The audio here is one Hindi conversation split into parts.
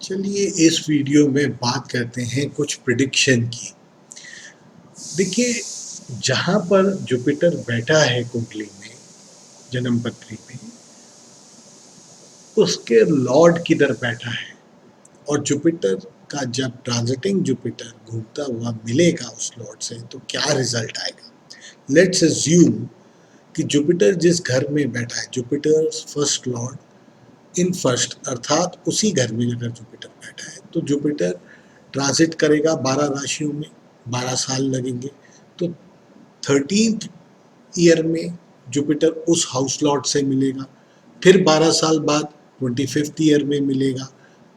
चलिए इस वीडियो में बात करते हैं कुछ प्रिडिक्शन की। देखिए, जहाँ पर जुपिटर बैठा है कुंडली में, जन्म पत्री में, उसके लॉर्ड किधर बैठा है और जुपिटर का जब ट्रांजिटिंग जुपिटर घूमता हुआ मिलेगा उस लॉर्ड से तो क्या रिजल्ट आएगा। लेट्स अज्यूम कि जुपिटर जिस घर में बैठा है, Jupiter first Lord in first, अर्थात उसी घर में अगर जुपिटर बैठा है तो जुपिटर ट्रांजिट करेगा 12 राशियों में, 12 साल लगेंगे। तो 13th ईयर में जुपिटर उस हाउस लॉर्ड से मिलेगा, फिर 12 साल बाद 25th ईयर में मिलेगा,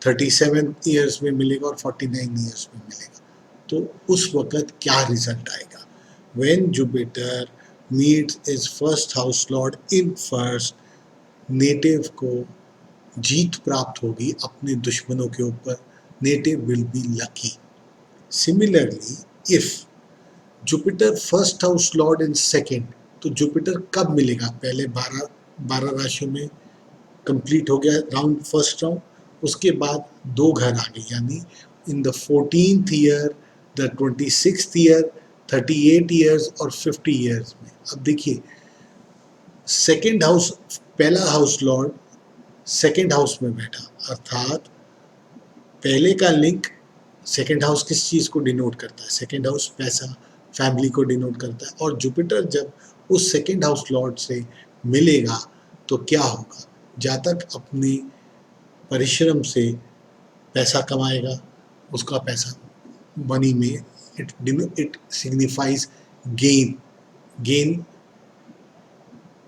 37 ईयर्स में मिलेगा और 49 ईयर्स में मिलेगा। तो उस वक्त क्या रिजल्ट आएगा? When Jupiter meets is first house lord in first, native को जीत प्राप्त होगी अपने दुश्मनों के ऊपर। Native will be lucky. Similarly if Jupiter first house lord in second, तो जुपिटर कब मिलेगा? पहले 12 राशियों में कंप्लीट हो गया राउंड, फर्स्ट राउंड, उसके बाद 2 घर आ गए, यानी in the 14th year, the 26th year, 38 years और 50 ईयर्स में। अब देखिए, सेकेंड हाउस, पहला हाउस लॉर्ड सेकेंड हाउस में बैठा, अर्थात पहले का लिंक सेकेंड हाउस किस चीज़ को डिनोट करता है? सेकेंड हाउस पैसा, फैमिली को डिनोट करता है। और जुपिटर जब उस सेकेंड हाउस लॉर्ड से मिलेगा तो क्या होगा? जातक अपने परिश्रम से पैसा कमाएगा, उसका पैसा मनी में it signifies gain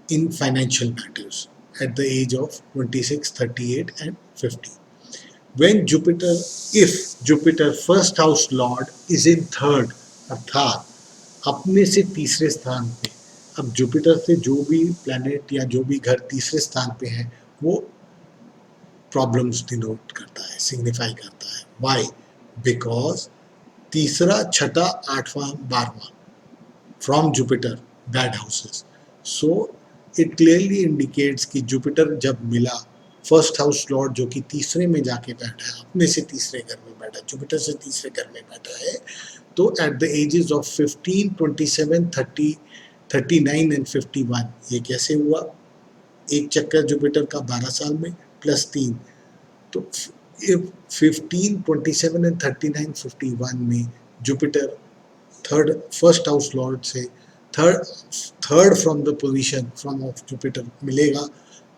in financial matters at the age of 26, 38 and 50. When Jupiter, if Jupiter first house lord is in third, अर्थात अपने से तीसरे स्थान पे, अब जुपिटर से जो भी प्लैनेट या जो भी घर तीसरे स्थान पे है वो प्रॉब्लम्स डिनोट करता है, सिग्निफाई करता है। वाई? बिकॉज तीसरा, छठा, आठवां, 12वां from Jupiter bad houses. So it clearly indicates कि जुपिटर जब मिला फर्स्ट हाउस लॉर्ड जो कि तीसरे में जाके बैठा है, अपने से तीसरे घर में बैठा है, जुपिटर से तीसरे घर में बैठा है, तो at the ages of 15, 27, 30, 39 and 51, ये कैसे हुआ? एक चक्कर जुपिटर का 12 साल में प्लस 3, तो 15, 27 एंड 39, 51 में Jupiter third first house lord से third from the position from of Jupiter मिलेगा,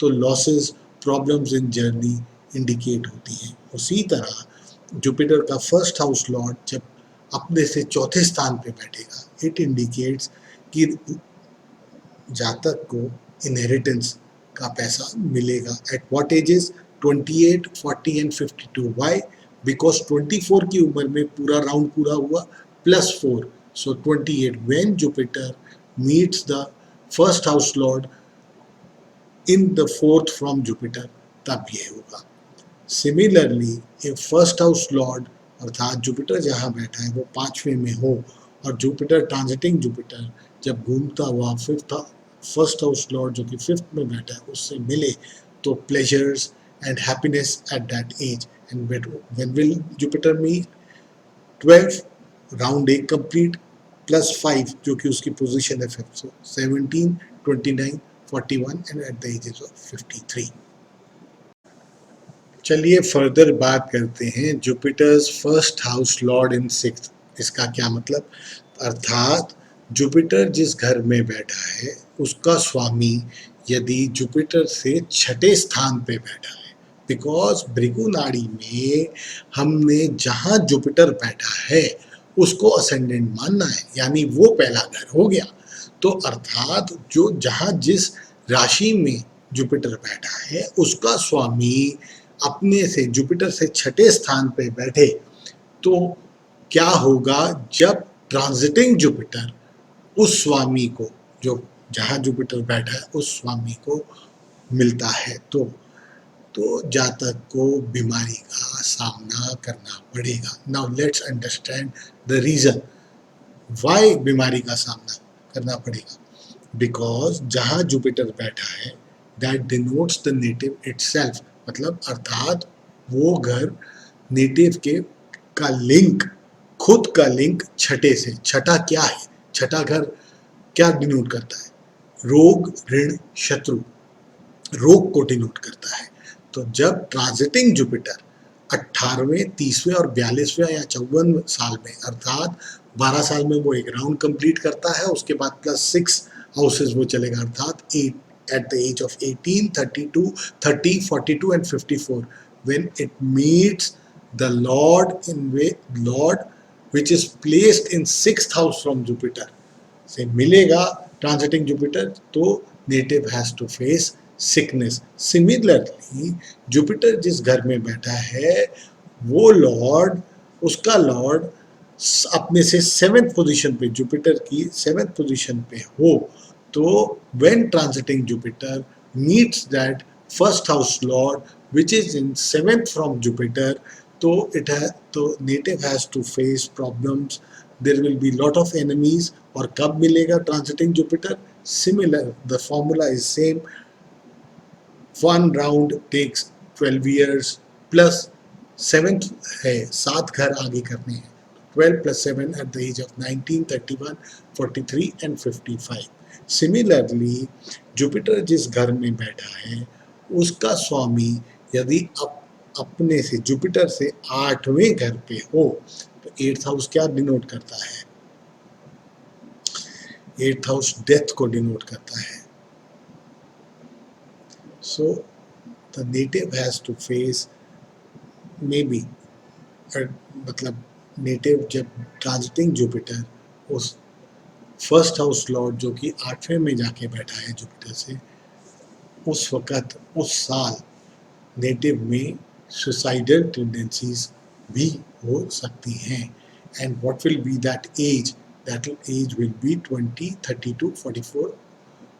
तो losses, problems in journey indicate होती हैं। उसी तरह जुपिटर का फर्स्ट हाउस लॉर्ड जब अपने से चौथे स्थान पे बैठेगा, इट इंडिकेट्स कि जातक को इनहेरिटेंस का पैसा मिलेगा। At what ages? 28, 40 and 52। Why? Because 24 की उम्र में पूरा राउंड पूरा हुआ plus 4, so 28. When Jupiter meets the first house lord in the fourth from Jupiter, तब ये होगा। Similarly if first house lord अर्थात जुपिटर जहाँ बैठा है वो 5वें में हो और जुपिटर ट्रांजिटिंग जुपिटर जब घूमता हुआ फर्स्ट हाउस लॉर्ड जो कि 5th में बैठा है उससे मिले, तो pleasures and happiness at that age. And when will Jupiter meet? 12, round 1 complete plus 5 जो कि उसकी पोजीशन है 5th, so 17, 29, 41 and at the ages of 53। चलिए फर्दर बात करते हैं Jupiter's first house lord in 6th। इसका क्या मतलब? अर्थात जुपिटर जिस घर में बैठा है उसका स्वामी यदि जुपिटर से छठे स्थान पे बैठा है, बिकॉज भृगु नाड़ी में हमने जहाँ जुपिटर बैठा है उसको असेंडेंट मानना है, यानी वो पहला घर हो गया। तो अर्थात जो जहाँ जिस राशि में जुपिटर बैठा है उसका स्वामी अपने से जुपिटर से छठे स्थान पे बैठे, तो क्या होगा जब ट्रांजिटिंग जुपिटर उस स्वामी को, जो जहाँ जुपिटर बैठा है उस स्वामी को मिलता है, तो तो जातक को बीमारी का सामना करना पड़ेगा। Now let's understand the reason why बीमारी का सामना करना पड़ेगा। बिकॉज जहाँ जुपिटर बैठा है that denotes the native itself, मतलब अर्थात वो घर नेटिव के का लिंक, खुद का लिंक छठे से। छठा क्या है? छठा घर क्या डिनोट करता है? रोग, ऋण, शत्रु, रोग को डिनोट करता है। तो जब ट्रांजिटिंग जुपिटर 18वें, 30वें और 42वें या 54 साल में, अर्थात 12 साल में वो एक राउंड कंप्लीट करता है, उसके बाद +6 हाउसेस वो चलेगा, अर्थात 8 at the age of 18, 32, 30, 42 and 54 when it meets the Lord which is placed in 6th house from Jupiter से मिलेगा ट्रांजिटिंग जुपिटर, तो native has to face sickness. Similarly Jupiter जिस घर में बैठा है वो लॉर्ड, उसका लॉर्ड अपने से 7th पोजीशन पे, जुपिटर की 7th पोजीशन पे हो, तो when transiting Jupiter meets that first house lord which is in 7th from Jupiter, तो native has to face problems, there will be lot of enemies. और कब मिलेगा transiting Jupiter? Similar, the formula is same, one round takes 12 years plus 7th है, 7 घर आगे करने हैं, 12 + 7 at the age of 19, 31, 43 and 55। Similarly Jupiter जिस घर में बैठा है उसका स्वामी यदि अपने से, जुपिटर से 8वें घर पे हो, तो 8th हाउस क्या डिनोट करता है? 8th हाउस डेथ को डिनोट करता है। So the native has to face may be, मतलब नेटिव जब ट्रांजिटिंग जुपिटर उस फर्स्ट हाउस लॉर्ड जो कि 8वें में जाके बैठा है जुपिटर से, उस वक़्त, उस साल नेटिव में सुसाइडल टेंडेंसीज भी हो सकती हैं। And what will be that age? That age will be 20, 32, 44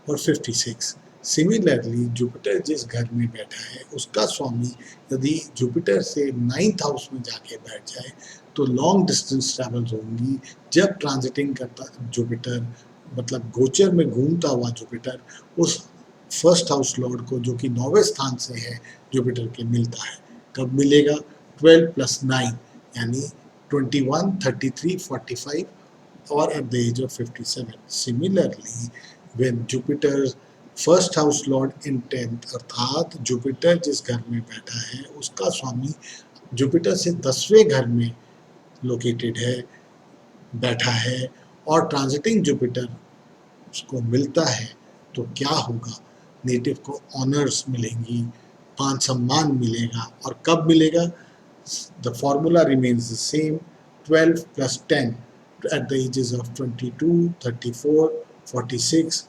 और 56। सिमिलरली जुपिटर जिस घर में बैठा है उसका स्वामी यदि जुपिटर से 9th हाउस में जाके बैठ जाए तो लॉन्ग डिस्टेंस ट्रैवल्स होंगी। जब ट्रांजिटिंग करता जुपिटर, मतलब गोचर में घूमता हुआ जुपिटर उस फर्स्ट हाउस लॉर्ड को, जो कि 9वें स्थान से है जुपिटर के, मिलता है। कब मिलेगा? 12 + 9 यानी 21, 33, 45 or at the age of 57। Similarly, when Jupiter's first house lord in 10th, अर्थात जुपिटर जिस घर में बैठा है उसका स्वामी जुपिटर से 10वें घर में लोकेटेड है, बैठा है, और ट्रांजिटिंग जुपिटर उसको मिलता है, तो क्या होगा? नेटिव को ऑनर्स मिलेंगी, मान सम्मान मिलेगा। और कब मिलेगा? The formula remains the same, 12 + 10 at the ages of 22, 34, 46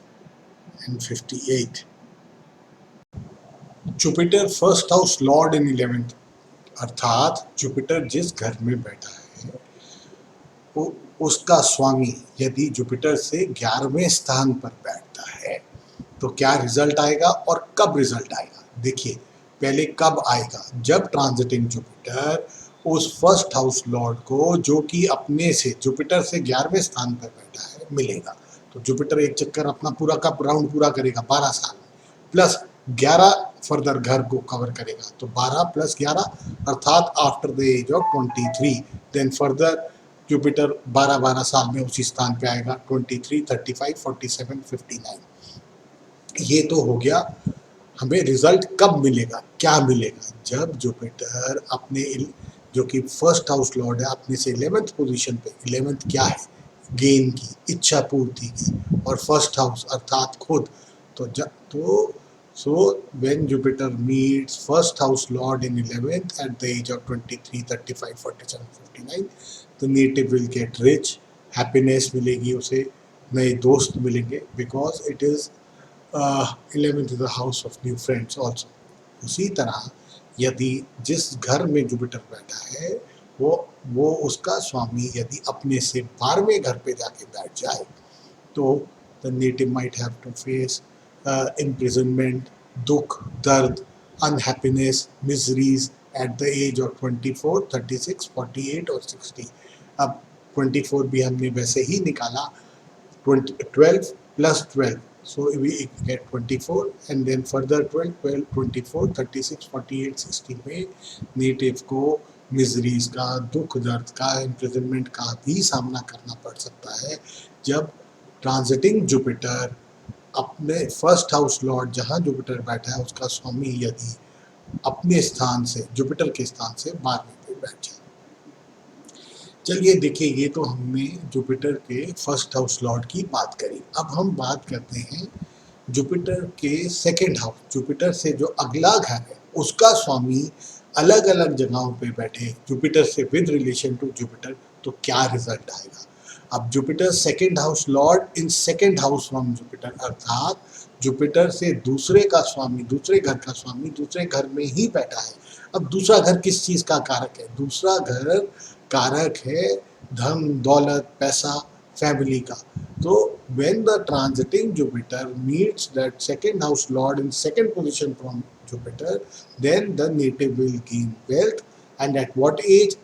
and 58। Jupiter first house lord in 11th, अर्थात जुपिटर जिस घर में बैठा है वो उसका स्वामी यदि जुपिटर से 11वें स्थान पर बैठता है तो क्या रिजल्ट आएगा और कब रिजल्ट आएगा? देखिए, पहले कब आएगा? जब ट्रांजिटिंग जुपिटर उस फर्स्ट हाउस लॉर्ड को, जो कि अपने से जुपिटर से 11वें स्थान पर बैठा है, मिलेगा। तो जुपिटर एक चक्कर अपना पूरा का राउंड पूरा करेगा 12 साल में, प्लस 11 फर्दर घर को कवर करेगा, तो 12 + 11 अर्थात after the age of 23 then further Jupiter 12-12 साल में उसी स्थान पे आएगा, 23, 35, 47, 59। ये तो हो गया। हमें रिजल्ट कब मिलेगा, क्या मिलेगा? जब जुपिटर अपने, जो कि फर्स्ट हाउस लॉर्ड है, अपने से 11th पोजीशन पे, 11th क्या है? गेन की, इच्छा पूर्ति की, और फर्स्ट हाउस अर्थात खुद, तो जब तो so when Jupiter meets first house lord in 11th at the age of 23, 35, 47, 59, the native will get rich, happiness मिलेगी उसे, नए दोस्त मिलेंगे, because it is 11th is the house of new friends also। उसी तरह यदि जिस घर में जुपिटर बैठा है वो उसका स्वामी यदि अपने से 12वें घर पे जाके बैठ जाए तो the native might have to face imprisonment, दुख, दर्द, unhappiness, miseries at the age of 24, 36, 48 और 60। अब 24 भी हमने वैसे ही निकाला, 12 plus 12, so we get 24 and then further 12, 12, 24, 36, 48, 60 में नेटिव को मिजरीज का, दुख दर्द का, इम्प्रिजनमेंट का भी सामना करना पड़ सकता है जब ट्रांजिटिंग जुपिटर अपने फर्स्ट हाउस लॉर्ड जहाँ जुपिटर बैठा है उसका स्वामी यदि अपने स्थान से, जुपिटर के स्थान से 12वें पे बैठ जाए। चलिए देखिए, ये तो हमने जुपिटर के फर्स्ट हाउस लॉर्ड की बात करी। अब हम बात करते हैं जुपिटर के सेकंड हाउस, जुपिटर से जो अगला घर है उसका स्वामी अलग अलग जगहों पे बैठे जुपिटर से विद रिलेशन टू जुपिटर, तो क्या रिजल्ट आएगा। अब Jupiter second house lord in second house from Jupiter, अर्थात जुपिटर से दूसरे का स्वामी, दूसरे घर का स्वामी दूसरे घर में ही बैठा है। अब दूसरा घर किस चीज का कारक है? दूसरा घर कारक है धन, दौलत, पैसा, फैमिली का। तो when the transiting Jupiter meets that second house lord in second position from Jupiter, then the native will gain wealth. And at what age?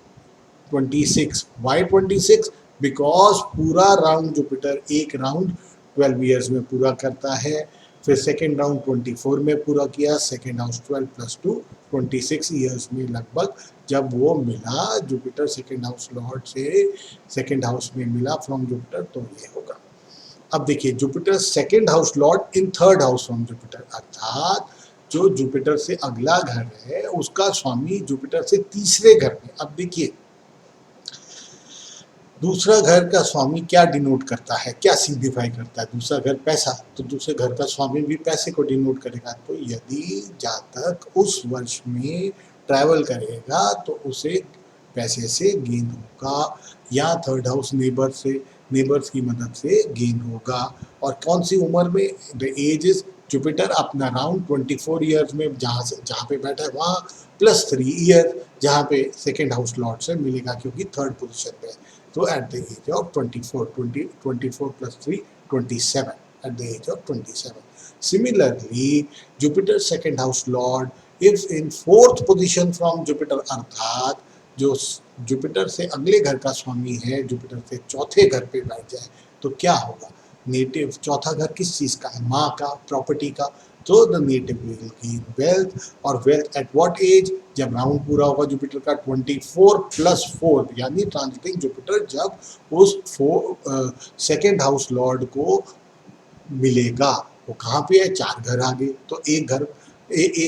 26. Why 26? Because पूरा राउंड जुपिटर एक राउंड 12 ईयर्स में पूरा करता है, फिर सेकेंड राउंड 24 में पूरा किया, सेकेंड हाउस 12 प्लस 2 26 ईयर्स में लगभग जब वो मिला जुपिटर सेकेंड हाउस लॉर्ड से, सेकेंड हाउस में मिला फ्रॉम जुपिटर, तो ये होगा। अब देखिए Jupiter second house lord in third house from Jupiter, अर्थात जो जुपिटर से अगला घर है उसका स्वामी जुपिटर से तीसरे घर में। अब देखिए दूसरा घर का स्वामी क्या डिनोट करता है, क्या सिग्निफाई करता है? दूसरा घर पैसा, तो दूसरे घर का स्वामी भी पैसे को डिनोट करेगा। तो यदि जातक उस वर्ष में ट्रैवल करेगा तो उसे पैसे से गेन होगा, या थर्ड हाउस नेबर से, नेबर्स की मदद से गेन होगा। और कौन सी उम्र में? द एज इज जुपिटर अपना राउंड 24 ईयर्स में जहाँ पे बैठा है वहाँ प्लस 3 ईयर जहाँ पे सेकेंड हाउस लॉर्ड से मिलेगा क्योंकि थर्ड पोजिशन पे है। So at the age of 24, 24 plus 3, 27, at the age of 27. Similarly, Jupiter's second house lord, if in fourth position from Jupiter, अर्थात जो जुपिटर से अगले घर का स्वामी है जुपिटर से चौथे घर पे बैठ जाए तो क्या होगा? नेटिव चौथा घर किस चीज का है? माँ का, प्रॉपर्टी का। तो the native will gain wealth, और वेल्थ एट व्हाट एज? जब राउंड पूरा होगा जुपिटर का 24 प्लस 4, यानी ट्रांजिटिंग जुपिटर जब उस सेकेंड हाउस लॉर्ड को मिलेगा। वो कहाँ पे है? 4 घर आगे। तो एक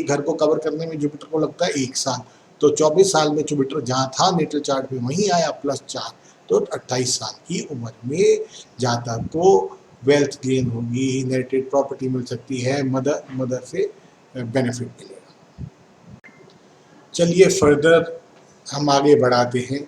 घर को कवर करने में जुपिटर को लगता है 1 साल, तो 24 साल में जुपिटर जहाँ था नेटल चार्ट में वहीं आया प्लस 4, तो 28 साल की उम्र में जातक को वेल्थ गेन होगी, इनहेरिटेड प्रॉपर्टी मिल सकती है, मदर से बेनिफिट मिलेगा। चलिए फर्दर हम आगे बढ़ाते हैं।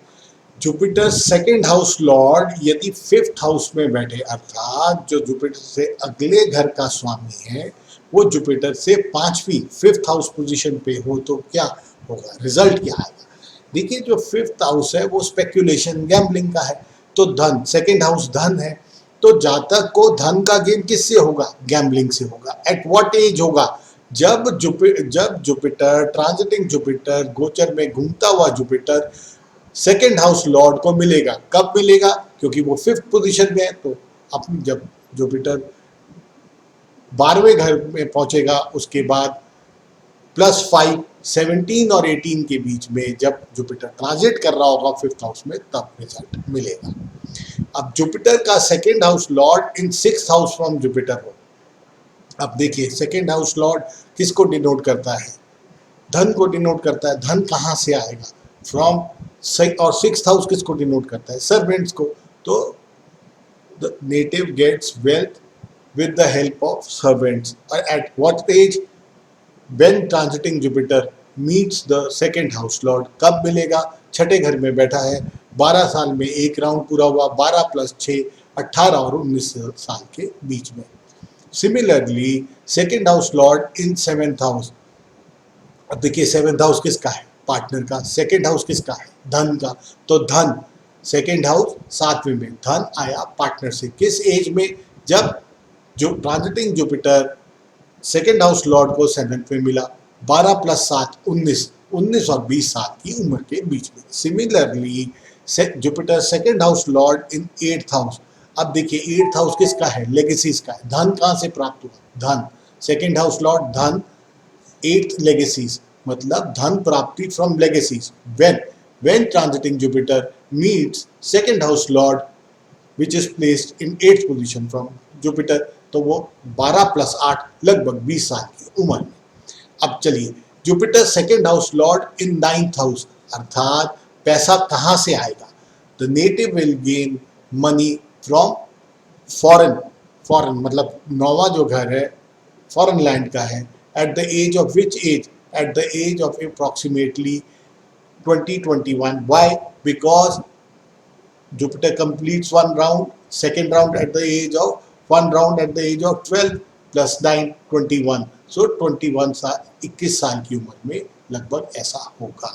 जुपिटर सेकेंड हाउस लॉर्ड यदि फिफ्थ हाउस में बैठे, अर्थात जो जुपिटर से अगले घर का स्वामी है वो जुपिटर से पांचवी फिफ्थ हाउस पोजीशन पे हो, तो क्या होगा? रिजल्ट क्या आएगा? देखिए जो फिफ्थ हाउस है वो स्पेक्यूलेशन, गैम्बलिंग का है, तो धन, सेकेंड हाउस धन है, तो जातक को धन का गेन किससे होगा? गैम्बलिंग से होगा। एट व्हाट एज होगा? जब जुपिटर ट्रांजिटिंग जुपिटर गोचर में घूमता हुआ जुपिटर सेकेंड हाउस लॉर्ड को मिलेगा। कब मिलेगा? क्योंकि वो फिफ्थ पोजीशन में है, तो अपनी जब जुपिटर 12वें घर में पहुंचेगा उसके बाद प्लस 5, 17 और 18 के बीच में जब जुपिटर ट्रांजिट कर रहा होगा फिफ्थ हाउस में, तब रिजल्ट मिलेगा। अब जुपिटर का second house lord in sixth house from Jupiter हो। अब देखिए सेकेंड हाउस लॉर्ड किसको डिनोट करता है? धन को डिनोट करता है। धन कहाँ से आएगा? फ्रॉम। और सिक्स्थ हाउस किसको डिनोट करता है? सर्वेंट्स को। तो the native gets wealth with the help of servants. और at what age? When transiting Jupiter meets the second house lord. कब मिलेगा? छठे घर में बैठा है, 12 साल में एक राउंड पूरा हुआ, 12 प्लस 6 18 और 19 साल के बीच में। Similarly second house lord in seventh house. अब देखिए सेवेंथ हाउस किसका है? पार्टनर का। सेकेंड हाउस किसका है? धन का। तो धन सेकेंड हाउस 7वें में, धन आया पार्टनर से। किस एज में? जब जो transiting Jupiter second house lord को 7th में मिला, 12 प्लस 7 19, 19 और 20 साल की उम्र के बीच में। Similarly Jupiter second house lord in 8th house. अब देखिए 8th हाउस किसका है? लेगेसीज का है। धन कहाँ से प्राप्त हुआ? धन। सेकेंड हाउस लॉर्ड धन, 8th लेगेसीज मतलब धन प्राप्ति from legacies. when transiting Jupiter meets second house lord which is placed in 8th position from Jupiter, तो वो 12 प्लस 8 लगभग 20 साल की उम्र में। अब चलिए, Jupiter second house lord in 9th house, अर्थात पैसा कहाँ से आएगा? The native will gain money from foreign. Foreign मतलब नौवा जो घर है फॉरेन लैंड का है। At the age of which age? At the age of approximately 2021। Why? Because Jupiter completes one round, second round at the age of one round at the age of 12 plus 9 21. So 21 साल 21 साल की उम्र में लगभग ऐसा होगा।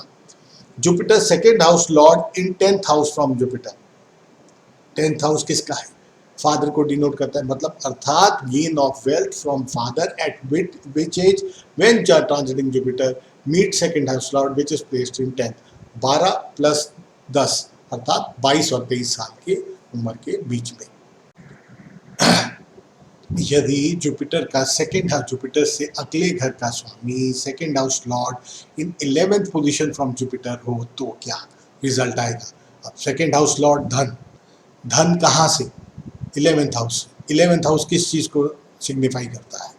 Jupiter second house lord in 10th house from Jupiter. 10th house किसका है? फादर को डिनोट करता है, मतलब अर्थात gain of wealth from father at which age? When transiting Jupiter meet second house lord which is placed in 10th। 12 plus 10 अर्थात 22 और 23 साल की उम्र के बीच में। यदि जुपिटर का सेकेंड हाउस, जुपिटर से अगले घर का स्वामी second house lord in 11th position from Jupiter हो तो क्या रिजल्ट आएगा? अब सेकेंड हाउस लॉर्ड धन, धन कहाँ से? 11th house. 11th हाउस किस चीज को सिग्निफाई करता है?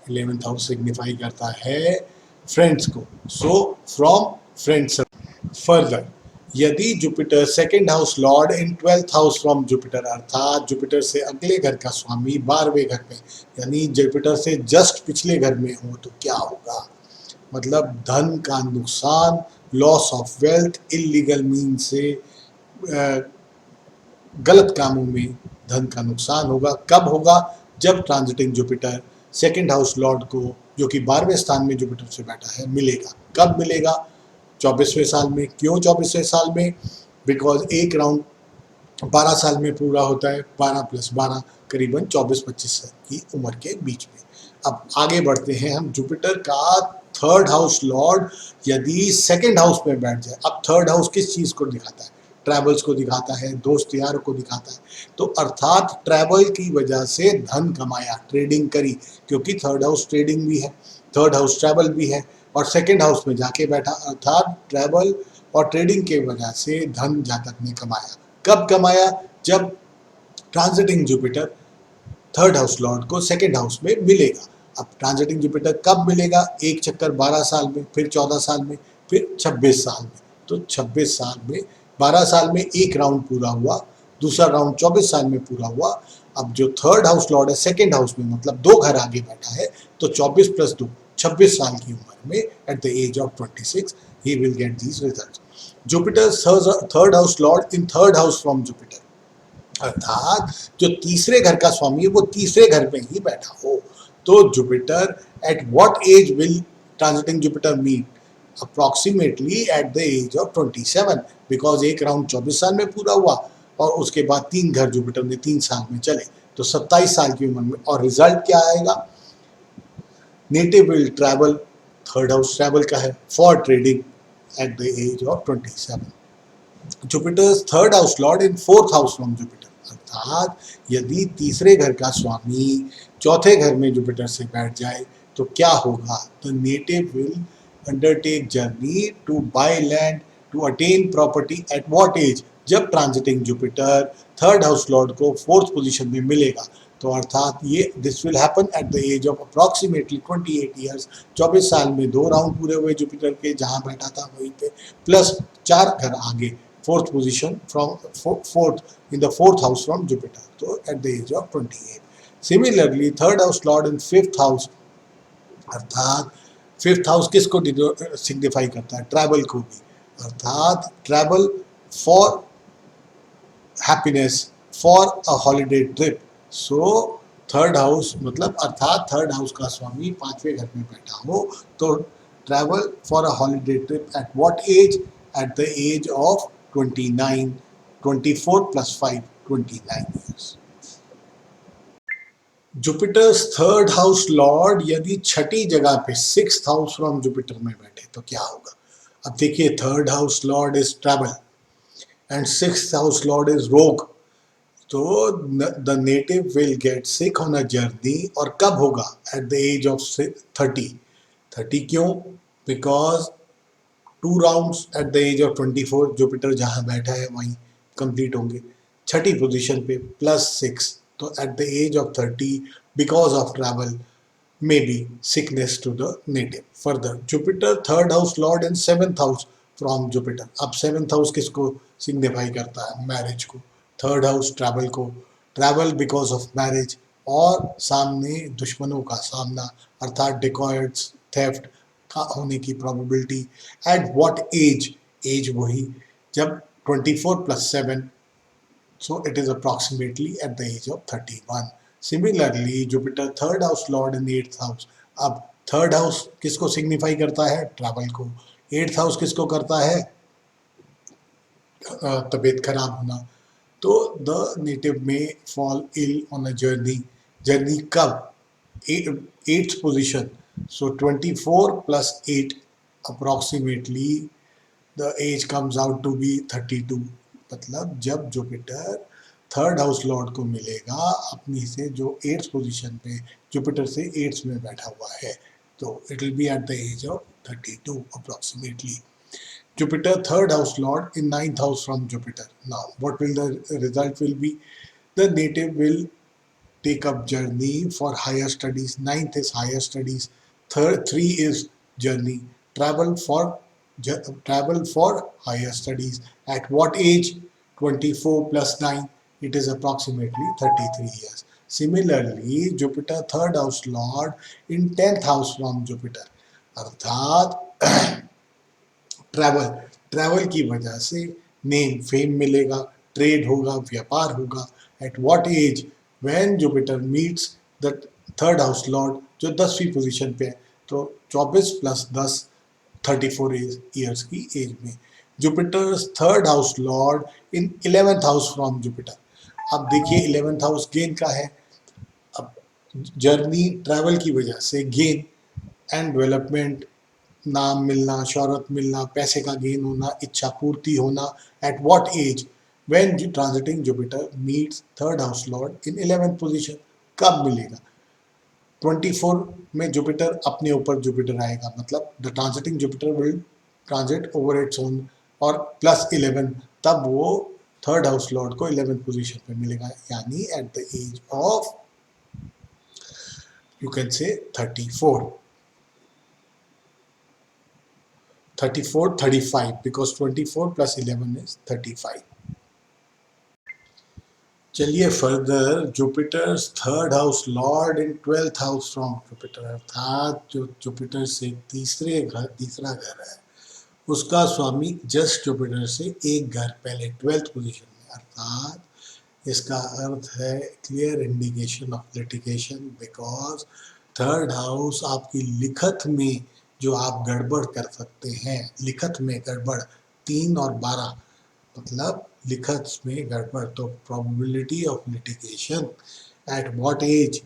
11th हाउस सिग्निफाई करता है फ्रेंड्स को। So from friends. फर्दर, यदि Jupiter second house lord in 12th house from Jupiter, अर्थात जुपिटर से अगले घर का स्वामी 12वें घर में, यानी जुपिटर से जस्ट पिछले घर में हो तो क्या होगा? मतलब धन का नुकसान, loss of wealth, illegal mean से गलत कामों में धन का नुकसान होगा। कब होगा? जब transiting Jupiter second house lord को, जो कि 12वें स्थान में जुपिटर से बैठा है, मिलेगा। कब मिलेगा? 24वें साल में। क्यों 24वें साल में? बिकॉज एक राउंड 12 साल में पूरा होता है। 12 प्लस 12 करीबन 24-25 साल की उम्र के बीच में। अब आगे बढ़ते हैं हम। जुपिटर का थर्ड हाउस लॉर्ड यदि सेकेंड हाउस में बैठ जाए, अब थर्ड हाउस किस चीज को दिखाता है? ट्रैवल्स को दिखाता है, दोस्त यारों को दिखाता है। तो अर्थात ट्रैवल की वजह से धन कमाया, ट्रेडिंग करी, क्योंकि थर्ड हाउस ट्रेडिंग भी है, थर्ड हाउस ट्रैवल भी है, और सेकेंड हाउस में जाके बैठा, अर्थात ट्रैवल और ट्रेडिंग के वजह से धन जातक ने कमाया। कब कमाया? जब transiting Jupiter third house lord को सेकेंड हाउस में मिलेगा। अब ट्रांजिटिंग जुपिटर कब मिलेगा? एक चक्कर 12 साल में, फिर 14 साल में, फिर 26 साल में। तो 26 साल में, 12 साल में एक राउंड पूरा हुआ, दूसरा राउंड 24 साल में पूरा हुआ। अब जो थर्ड हाउस लॉर्ड है सेकेंड हाउस में, मतलब 2 घर आगे बैठा है, तो 24 प्लस 2 26 साल की उम्र में at the age of 26 he will get these results. Jupiter third house lord in third house from Jupiter, अर्थात जो तीसरे घर का स्वामी है वो तीसरे घर में ही बैठा हो। तो Jupiter at what age will transiting Jupiter meet? Approximately at the age of 27, because एक राउंड 24 साल में पूरा हुआ और उसके बाद 3 घर जुपिटर ने 3 साल में चले, तो 27 साल की उम्र में। और रिजल्ट क्या आएगा? Native will travel, third house travel का है, for trading at the age of 27। Jupiter's third house lord in 4th house from Jupiter, अर्थात यदि तीसरे घर का स्वामी चौथे घर में जुपिटर से बैठ जाए तो क्या होगा? The native will undertake journey to by land to attain property at what age? जब transiting Jupiter third house lord को 4th पोजीशन में मिलेगा, तो अर्थात ये this will happen at the age of approximately 28 years. 24 साल में 2 राउंड पूरे हुए जुपिटर के, जहां बैठा था वहीं पे, प्लस 4 घर आगे, 4th position from 4th in the 4th house from Jupiter, so at the age of 28. Similarly, third house lord in 5th house, अर्थात 5th हाउस किसको सिग्निफाई करता है? ट्रैवल को भी, अर्थात travel for happiness, for a holiday trip. So third house मतलब अर्थात थर्ड हाउस का स्वामी 5वें घर में बैठा हो तो travel for a holiday trip at what age? At the age of 29, 24 plus 5, 29 years. Jupiter's third house lord यदि छठी जगह पे सिक्स्थ हाउस फ्रॉम जुपिटर में बैठे तो क्या होगा? अब देखिए, third house Lord is travel and sixth house Lord is रोग. तो the native will get sick on a journey, और कब होगा? Eight the age of 30. 30 क्यों? Because 2 rounds at the age of 24 Jupiter जहां बैठा है वहीं कंप्लीट होंगे. छठी पोजीशन पे +6, तो at the age of 30 because of travel may be sickness to the native. Further, Jupiter third house lord in seventh house from Jupiter. अब सेवेंथ हाउस किसको सिग्निफाई करता है? मैरिज को. थर्ड हाउस ट्रैवल को. ट्रैवल बिकॉज ऑफ मैरिज, और सामने दुश्मनों का सामना अर्थात डिकॉयट्स, थेफ्ट का होने की probability. At what age? Age वही जब 24 + 7, so it is approximately at the age of 31. Similarly, Jupiter third house lord in eighth house. अब थर्ड हाउस किसको सिग्निफाई करता है? ट्रैवल को. एट्थ हाउस किसको करता है? तबीयत खराब होना. तो the native may fall ill on a journey. Journey कब? Eighth position. So 24 + 8 approximately the age comes out to be 32. मतलब जब जुपिटर थर्ड हाउस लॉर्ड को मिलेगा अपनी से जो एट्थ पोजीशन पे जुपिटर से एट्थ में बैठा हुआ है, तो it will be at the age of 32 approximately. Jupiter third house lord in ninth house from Jupiter. Now, what will the result will be? The native will take up journey for higher studies. Ninth is higher studies. Third, three is journey. Travel for travel for higher studies. At what age? 24 + 9. It is approximately 33 years. Similarly, Jupiter third house lord in 10th house from Jupiter. अर्थात ट्रैवल. ट्रैवल की वजह से नेम फेम मिलेगा, ट्रेड होगा, व्यापार होगा. At what age? When Jupiter meets the third house lord जो 10वीं पोजीशन पे है, तो 24 + 10 34 ईयर्स की एज में. Jupiter third house lord in 11th house from Jupiter. अब देखिए 11th हाउस गेन का है. अब जर्नी ट्रैवल की वजह से गेन एंड डेवलपमेंट, नाम मिलना, शोहरत मिलना, पैसे का गेन होना, इच्छा पूर्ति होना. At what age? When transiting Jupiter meets third house lord in 11th position. कब मिलेगा? 24 में जुपिटर अपने ऊपर जुपिटर आएगा, मतलब the transiting Jupiter will transit over its own, और +11 तब वो थर्ड हाउस लॉर्ड को 11th पोजीशन पे मिलेगा, यानी at the age of you can say 34. 34, 35, because 24 + 11 is 35. चलिए further, Jupiter third house lord in 12th house from Jupiter, अर्थात जो जुपिटर से तीसरा घर है उसका स्वामी जस्ट जुपिटर से एक घर पहले 12th पोजीशन में. अर्थात इसका अर्थ है clear indication of litigation, because third house आपकी लिखत में जो आप गड़बड़ कर सकते हैं, लिखत में गड़बड़ 3 और 12, मतलब लिखत में गड़बड़, तो probability of litigation at what age?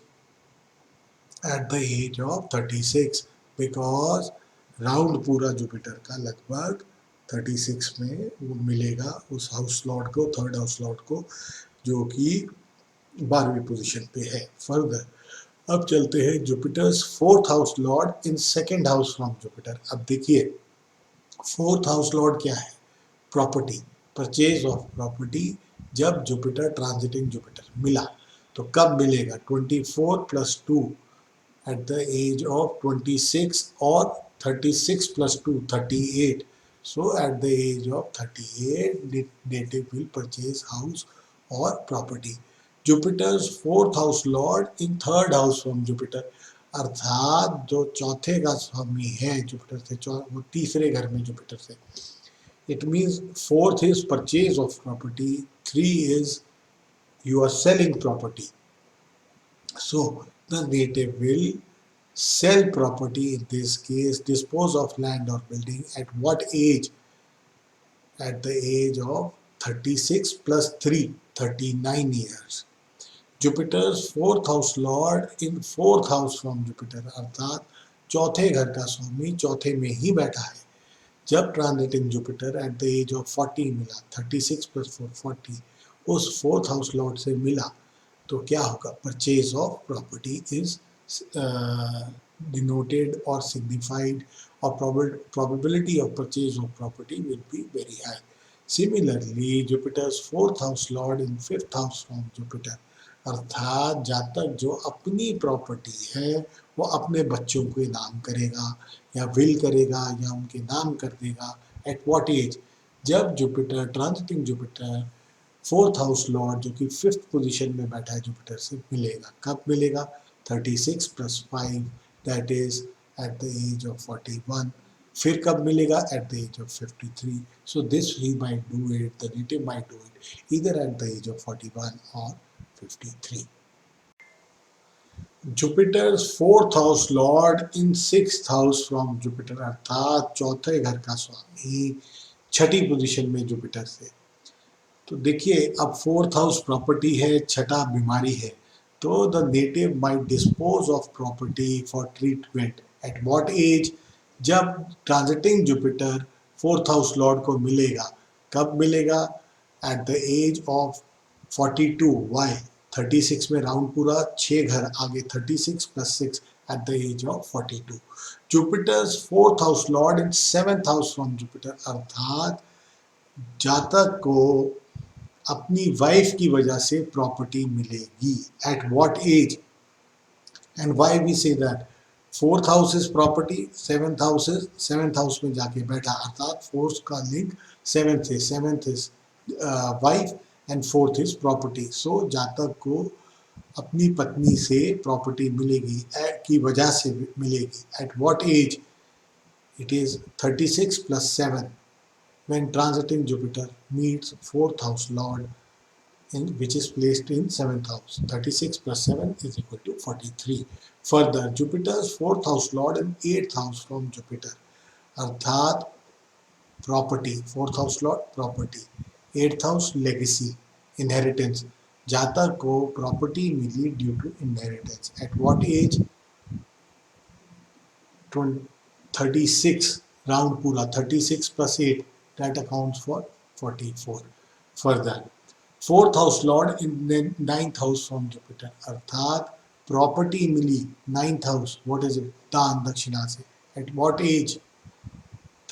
At the age of 36, because round पूरा जुपिटर का लगभग 36 में वो मिलेगा उस हाउस लॉर्ड को, थर्ड हाउस लॉर्ड को, जो कि 12वीं पोजीशन पे है. फर्दर अब चलते हैं Jupiter's fourth house lord in second house from Jupiter. अब देखिए फोर्थ हाउस लॉर्ड क्या है? Property, purchase of property. जब जुपिटर ट्रांजिटिंग जुपिटर मिला तो कब मिलेगा? 24 + 2 at the age of 26, or 36 + 2 38. So at the age of 38 the native will purchase house or property. Jupiter's fourth house lord in third house from Jupiter, अर्थात जो चौथे का स्वामी है जुपिटर से, वो तीसरे घर में जुपिटर से. It means fourth is purchase of property, 3 is you are selling property. So the native will sell property, in this case dispose of land or building. At what age? At the age of 36 + 3 39 years. Jupiter's fourth house lord in fourth house from Jupiter, अर्थात चौथे घर का स्वामी चौथे में ही बैठा है। जब transiting Jupiter at the age of 40 मिला, 36 प्लस 4 40, उस फोर्थ हाउस लॉर्ड से मिला, तो क्या होगा? Purchase of property is denoted or signified, or probability of purchase of property will be very high. Similarly, Jupiter's fourth house lord in fifth house from Jupiter, अर्थात जातक जो अपनी प्रॉपर्टी है वो अपने बच्चों के नाम करेगा या विल करेगा या उनके नाम कर देगा। At what age? जब Jupiter transiting Jupiter fourth house lord जो कि फिफ्थ पोजीशन में बैठा है जुपिटर से मिलेगा। कब मिलेगा? 36 plus 5, that is at the age of 41। फिर कब मिलेगा? At the age of 53। So this he might do it, the native might do it either at the age of 41 और 53। Jupiter's fourth house lord in sixth house from Jupiter, अर्थात चौथे घर का स्वामी छठी पोजीशन में जुपिटर से। तो देखिए, अब फोर्थ हाउस प्रॉपर्टी है, छठा बीमारी है, तो the native might dispose of property for treatment. At what age? जब transiting Jupiter fourth house lord को मिलेगा। कब मिलेगा? At the age of 42। Why? 36 में राउंड पूरा, 6 घर आगे, 36 plus 6 at the age of 42। Jupiter's fourth house lord in seventh house from Jupiter, अर्थात जातक को अपनी वाइफ की वजह से प्रॉपर्टी मिलेगी। At what age? And why we say that? Fourth house is property, seventh house में जाके बैठा, अर्थात फोर्थ का लिंक सेवेंथ से, seventh is wife and fourth is property. So जातक को अपनी पत्नी से प्रॉपर्टी मिलेगी, की वजह से मिलेगी। At what age? It is 36 plus 7 when transiting Jupiter meets fourth house lord which is placed in seventh house. 36 plus 7 is equal to 43. Further, Jupiter's fourth house lord in eighth house from Jupiter, अर्थात property, fourth house lord property, eighth house legacy inheritance, जातक को प्रॉपर्टी मिली due to inheritance. At what age? 36 round पूरा, 36 plus 8 that accounts for 44. Further, fourth house lord in the ninth house from Jupiter, अर्थात प्रॉपर्टी मिली ninth house, what is it? दान दक्षिणा से। At what age?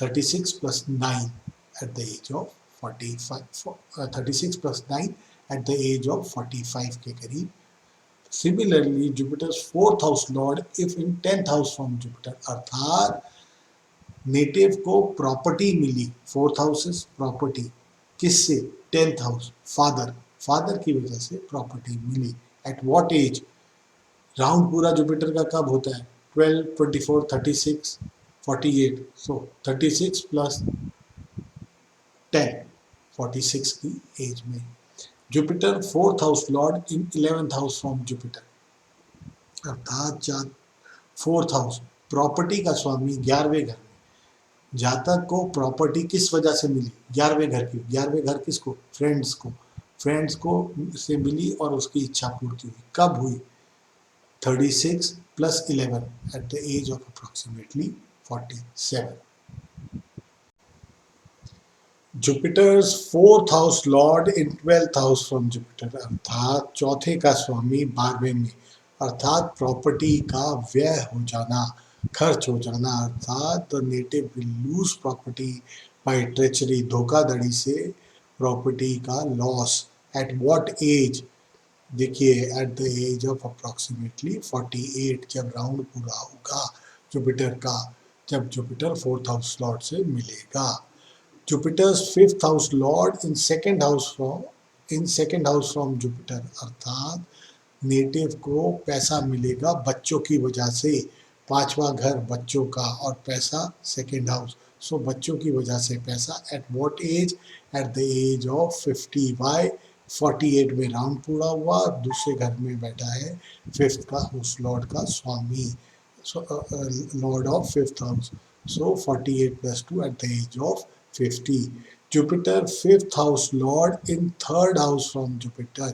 36 plus 9 at the age of 45, 36 plus 9 at the age of 45 के करीब। Similarly, Jupiter's fourth house lord if in 10th house from Jupiter, अर्थात नेटिव को प्रॉपर्टी मिली, फोर्थ हाउस इज प्रॉपर्टी, किससे? 10th हाउस, फादर, फादर की वजह से प्रॉपर्टी मिली। At what age? राउंड पूरा जुपिटर का कब होता है? 12, 24, 36, 48। सो 36 प्लस 10, 46 की एज में। Jupiter fourth house lord in 11th house from Jupiter, अर्थात फोर्थ हाउस प्रॉपर्टी का स्वामी 11वें घर में। जातक को प्रॉपर्टी किस वजह से मिली? 11वें घर की। 11वें घर किसको? फ्रेंड्स को, फ्रेंड्स को से मिली और उसकी इच्छा पूर्ति हुई। कब हुई? 36 plus 11 at the age of approximately 47। Jupiter's fourth house lord in 12th house from Jupiter, अर्थात चौथे का स्वामी 12वें में, अर्थात प्रॉपर्टी का व्यय हो जाना, खर्च हो जाना, अर्थात the native will lose property by treachery, धोखाधड़ी से प्रॉपर्टी का लॉस। At what age? देखिए, at the age of approximately 48, जब राउंड पूरा होगा जुपिटर का, जब जुपिटर फोर्थ हाउस लॉर्ड से मिलेगा। Jupiter's fifth house lord in second house from Jupiter, अर्थात नेटिव को पैसा मिलेगा बच्चों की वजह से, पांचवा घर बच्चों का और पैसा सेकेंड हाउस, सो बच्चों की वजह से पैसा। At what age? At the age of 50। Why? 48 में राउंड पूरा हुआ, दूसरे घर में बैठा है फिफ्थ का हाउस लॉर्ड का स्वामी, lord of fifth house, so 48 plus 2 at the age of 50. Jupiter fifth house lord in third house from Jupiter,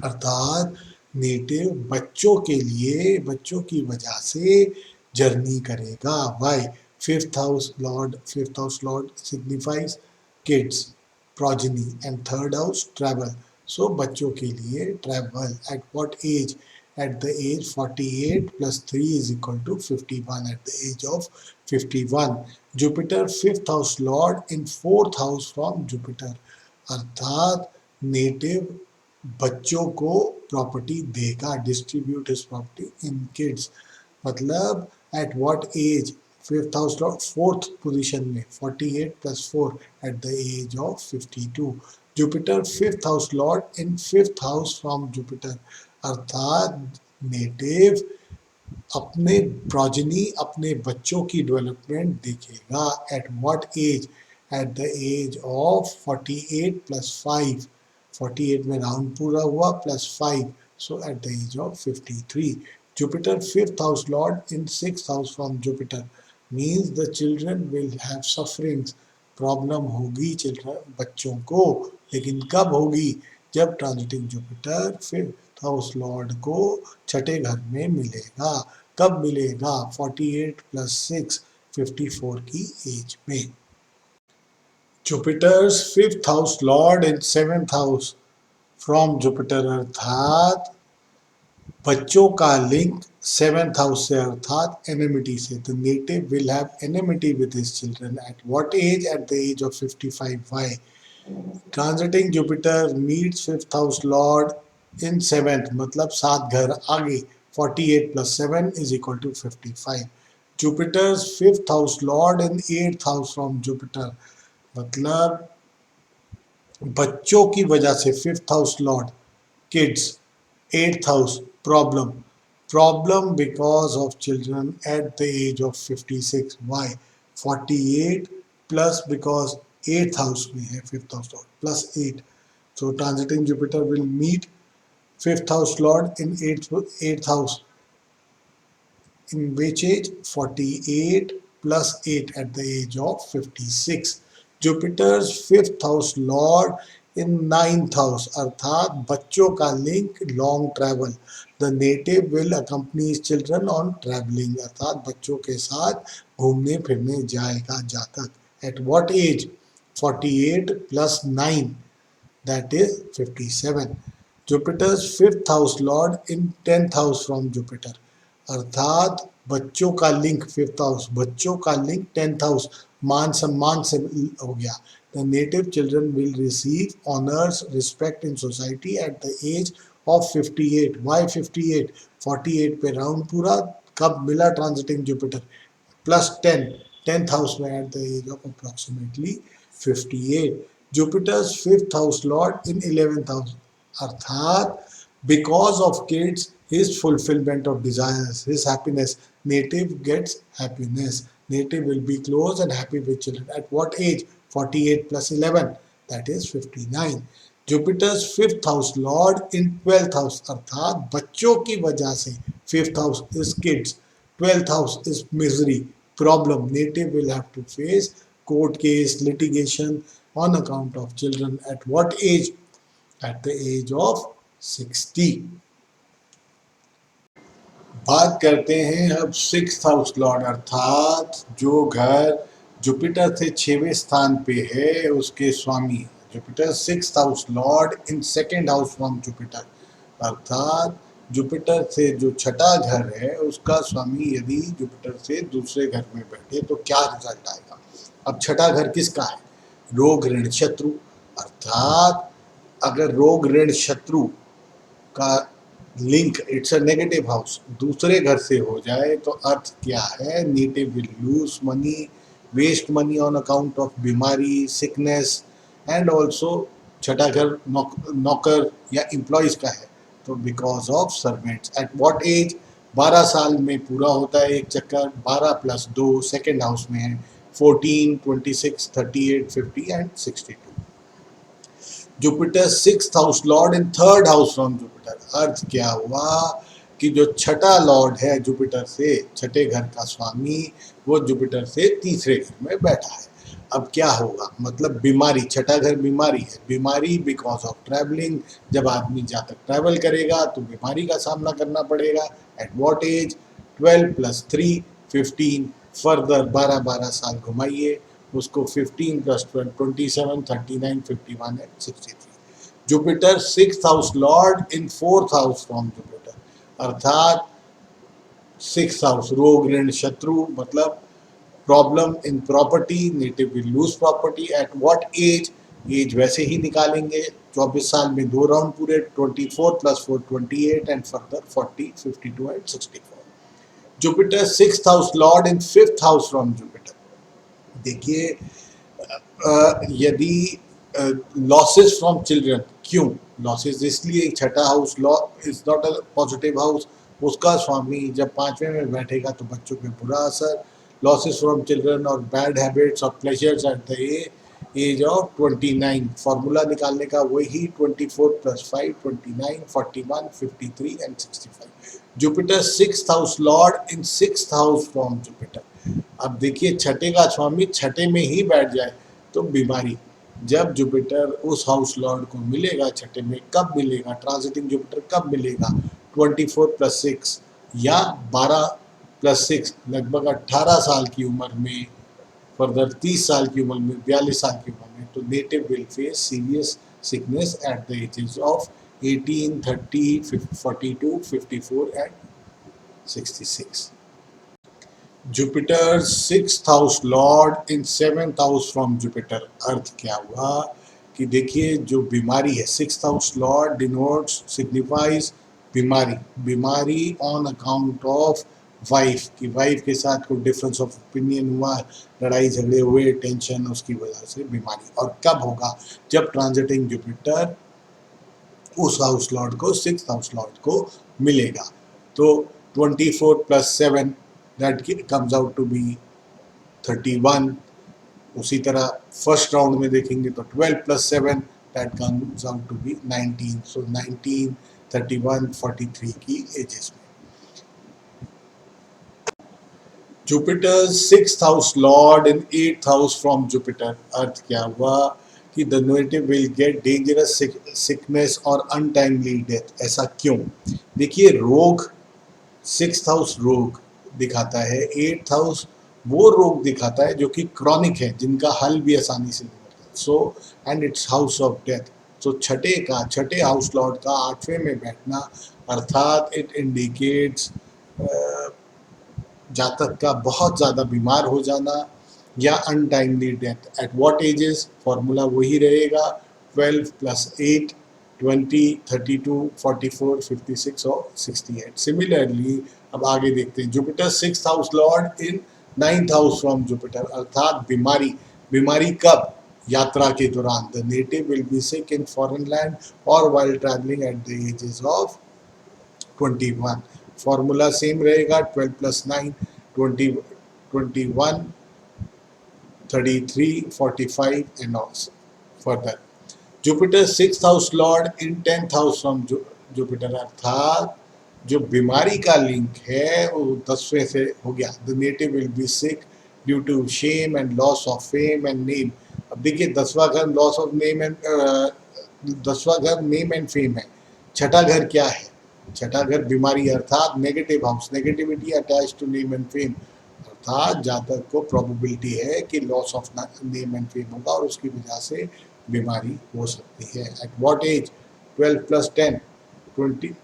अर्थात नेटिव बच्चों की वजह से जर्नी करेगा। Why? Fifth house lord signifies kids, progeny, and third house travel. So बच्चों के लिए travel at what age? At the age 48 plus 3 is equal to 51, at the age of 51. Jupiter fifth house lord in fourth house from Jupiter, अर्थात नेटिव बच्चों को प्रॉपर्टी देगा, distribute his property in kids, मतलब at what age? Fifth house lord fourth position में 48 plus 4 at the age of 52. Jupiter fifth house lord in fifth house from Jupiter, अर्थात नेटिव अपने प्रोजनी अपने बच्चों की डेवलपमेंट देखेगा। At what age? At the age of 48 plus 5, 48 में राउंड पूरा हुआ plus 5, so at the age of 53. Jupiter fifth house lord in sixth house from Jupiter means the children will have sufferings. Problem होगी चिल्ड्रन बच्चों को, लेकिन कब होगी? जब transiting Jupiter fifth house lord को छठे घर में मिलेगा। कब मिलेगा? 48 प्लस 6 54 की एज में। Jupiter's fifth house lord in seventh house from Jupiter, अर्थात बच्चों का लिंक सेवेंथ हाउस से अर्थात एनिमिटी से। The native will have enmity with his children at what age? At the age of 55. Why? Transiting Jupiter meets fifth house lord in seventh, मतलब सात घर आगे, 48 प्लस 7 is equal to 55. Jupiter's fifth house lord in eighth house from Jupiter, मतलब बच्चों की वजह से fifth house lord kids. Eighth house, problem. Problem because of children at the age of 56. Why? 48 plus because eighth house में है fifth house lord plus 8. So transiting Jupiter will meet fifth house lord in eighth house, in which age? 48 plus 8 at the age of 56. Jupiter's fifth house lord in ninth house, अर्थात बच्चों का link long travel. The native will accompany his children on travelling, अर्थात बच्चों के साथ घूमने फिरने जाएगा जातक. At what age? 48 plus 9, that is 57. Jupiter's fifth house lord in 10th house from Jupiter, अर्थात बच्चों का लिंक फिफ्थ हाउस, बच्चों का लिंक 10th हाउस, मान सम्मान से हो गया. The native children will receive honours respect in society at the age of 58. Why 58? 48 पे राउंड पूरा, कब मिला transiting Jupiter? Plus 10, 10th house में at the age of approximately 58. Jupiter's fifth house lord in 11th house, अर्थात because of kids, his fulfillment of desires, his happiness, native gets happiness. Native will be close and happy with children. At what age? 48 plus 11, that is 59. Jupiter's fifth house lord in 12th house, अर्थात बच्चों की वजह से fifth house is kids, 12th house is misery, problem. Native will have to face court case, litigation on account of children. At what age? At the age of 60. बात करते हैं अब सिक्स्थ हाउस लॉर्ड, अर्थात जो घर जुपिटर से 6वें स्थान पे है उसके स्वामी. Jupiter sixth house lord in second house from Jupiter, अर्थात जुपिटर से जो छठा घर है उसका स्वामी यदि जुपिटर से दूसरे घर में बैठे तो क्या रिजल्ट आएगा? अब छठा घर किसका है? रोग ऋण शत्रु, अर्थात अगर रोग ऋण शत्रु का link, it's a negative house, दूसरे घर से हो जाए तो अर्थ क्या है? Native will lose money, waste money on account of बीमारी, सिकनेस, एंड ऑल्सो छठा घर नौकर या एम्प्लॉयज का है तो because of servants. At what age? 12 साल में पूरा होता है एक चक्कर, 12 प्लस 2 सेकेंड हाउस में है, 14, 26, 38, 50 and 62. Jupiter sixth house lord in third house from Jupiter, अर्थ क्या हुआ कि जो छठा लॉर्ड है जुपिटर से, छठे घर का स्वामी, वो जुपिटर से तीसरे घर में बैठा है. अब क्या होगा, मतलब बीमारी, छठा घर बीमारी है, बीमारी बिकॉज ऑफ ट्रैवलिंग, जब आदमी जहाँ तक ट्रैवल करेगा तो बीमारी का सामना करना पड़ेगा। एट वॉट एज, 12 + 3 15, फर्दर 12 साल घुमाइए उसको, 15 + 12 27, 39 51 and 63। Jupiter 6th house lord in 4th house from Jupiter, अर्थात 6th हाउस रोग ऋण शत्रु, मतलब problem in property, native will lose property. At what age, age वैसे ही निकालेंगे, 24 साल में 2 राउंड पूरे, 24 + 4 28 and further 40 52 and 64। Jupiter 6th house lord in 5th house from Jupiter, देखिए यदि लॉसेस फ्रॉम चिल्ड्रन, क्यों लॉसेस, इसलिए छठा house law is not a positive house, उसका स्वामी जब 5वें में बैठेगा तो बच्चों पे बुरा असर, लॉसेस फ्रॉम चिल्ड्रन और बैड हैबिट्स और pleasures at the age of 29। Formula निकालने का वही, 24 + 5 29 41 53 and 65। Jupiter 6th house lord in 6th house from Jupiter, अब देखिए छठे का स्वामी छठे में ही बैठ जाए तो बीमारी, जब जुपिटर उस हाउस लॉर्ड को मिलेगा छठे में, कब मिलेगा, ट्रांजिटिंग जुपिटर कब मिलेगा, 24 + 6 या 12 + 6, लगभग 18 साल की उम्र में, फर्दर 30 साल की उम्र में, 42 साल की उम्र में, तो native will face serious sickness at the ages of 18 30 42 54 and 66। Jupiter 6th house lord in 7th house from Jupiter, अर्थ क्या हुआ कि देखिए जो बीमारी है, 6th house Lord denotes signifies बीमारी, बीमारी ऑन अकाउंट ऑफ वाइफ, कि वाइफ के साथ कोई डिफरेंस ऑफ ओपिनियन हुआ, लड़ाई झगड़े हुए, टेंशन, उसकी वजह से बीमारी। और कब होगा, जब ट्रांजिटिंग जुपिटर उस हाउस लॉर्ड को, 6th हाउस लॉर्ड को मिलेगा, तो 24 + 7 that comes out to be 31। उसी तरह फर्स्ट राउंड में देखेंगे तो 12 + 7 that comes out to be 19। So 19 31 43 की एजेस में। Jupiter 6th house lord in 8th house from Jupiter, अर्थ क्या हुआ कि the native will get dangerous sickness और अनटाइमली डेथ। ऐसा क्यों, देखिए रोग, 6th हाउस रोग दिखाता है, 8th हाउस वो रोग दिखाता है जो कि क्रॉनिक है, जिनका हल भी आसानी से नहीं होता, so and it's house of death. तो छठे हाउस लॉर्ड का 8वें में बैठना, अर्थात इट इंडिकेट्स जातक का बहुत ज़्यादा बीमार हो जाना या untimely death. At what ages, formula वही रहेगा, 12 + 8 20 32 44 56 और 68। सिमिलरली अब आगे देखते हैं, Jupiter 6th house lord in 9th house from Jupiter, अर्थात बीमारी, बीमारी कब, यात्रा के दौरान, the native will be sick in foreign land और while travelling at the ages of 21। Formula same रहेगा, 12 + 9 20 21 33 45 and further. Jupiter 6th house lord in 10th house from Jupiter, अर्थात जो बीमारी का लिंक है वो 10वें से हो गया, the native will be sick due to shame and loss of fame and name. अब देखिए 10वां घर लॉस ऑफ नेम एंड 10वां घर नेम एंड फेम है, छठा घर क्या है, छठा घर बीमारी, अर्थात negative house, negativity attach to name and fame, अर्थात जातक को प्रोबेबिलिटी है कि loss of name and fame होगा और उसकी वजह से बीमारी हो सकती है। At what age, 12 + 10 20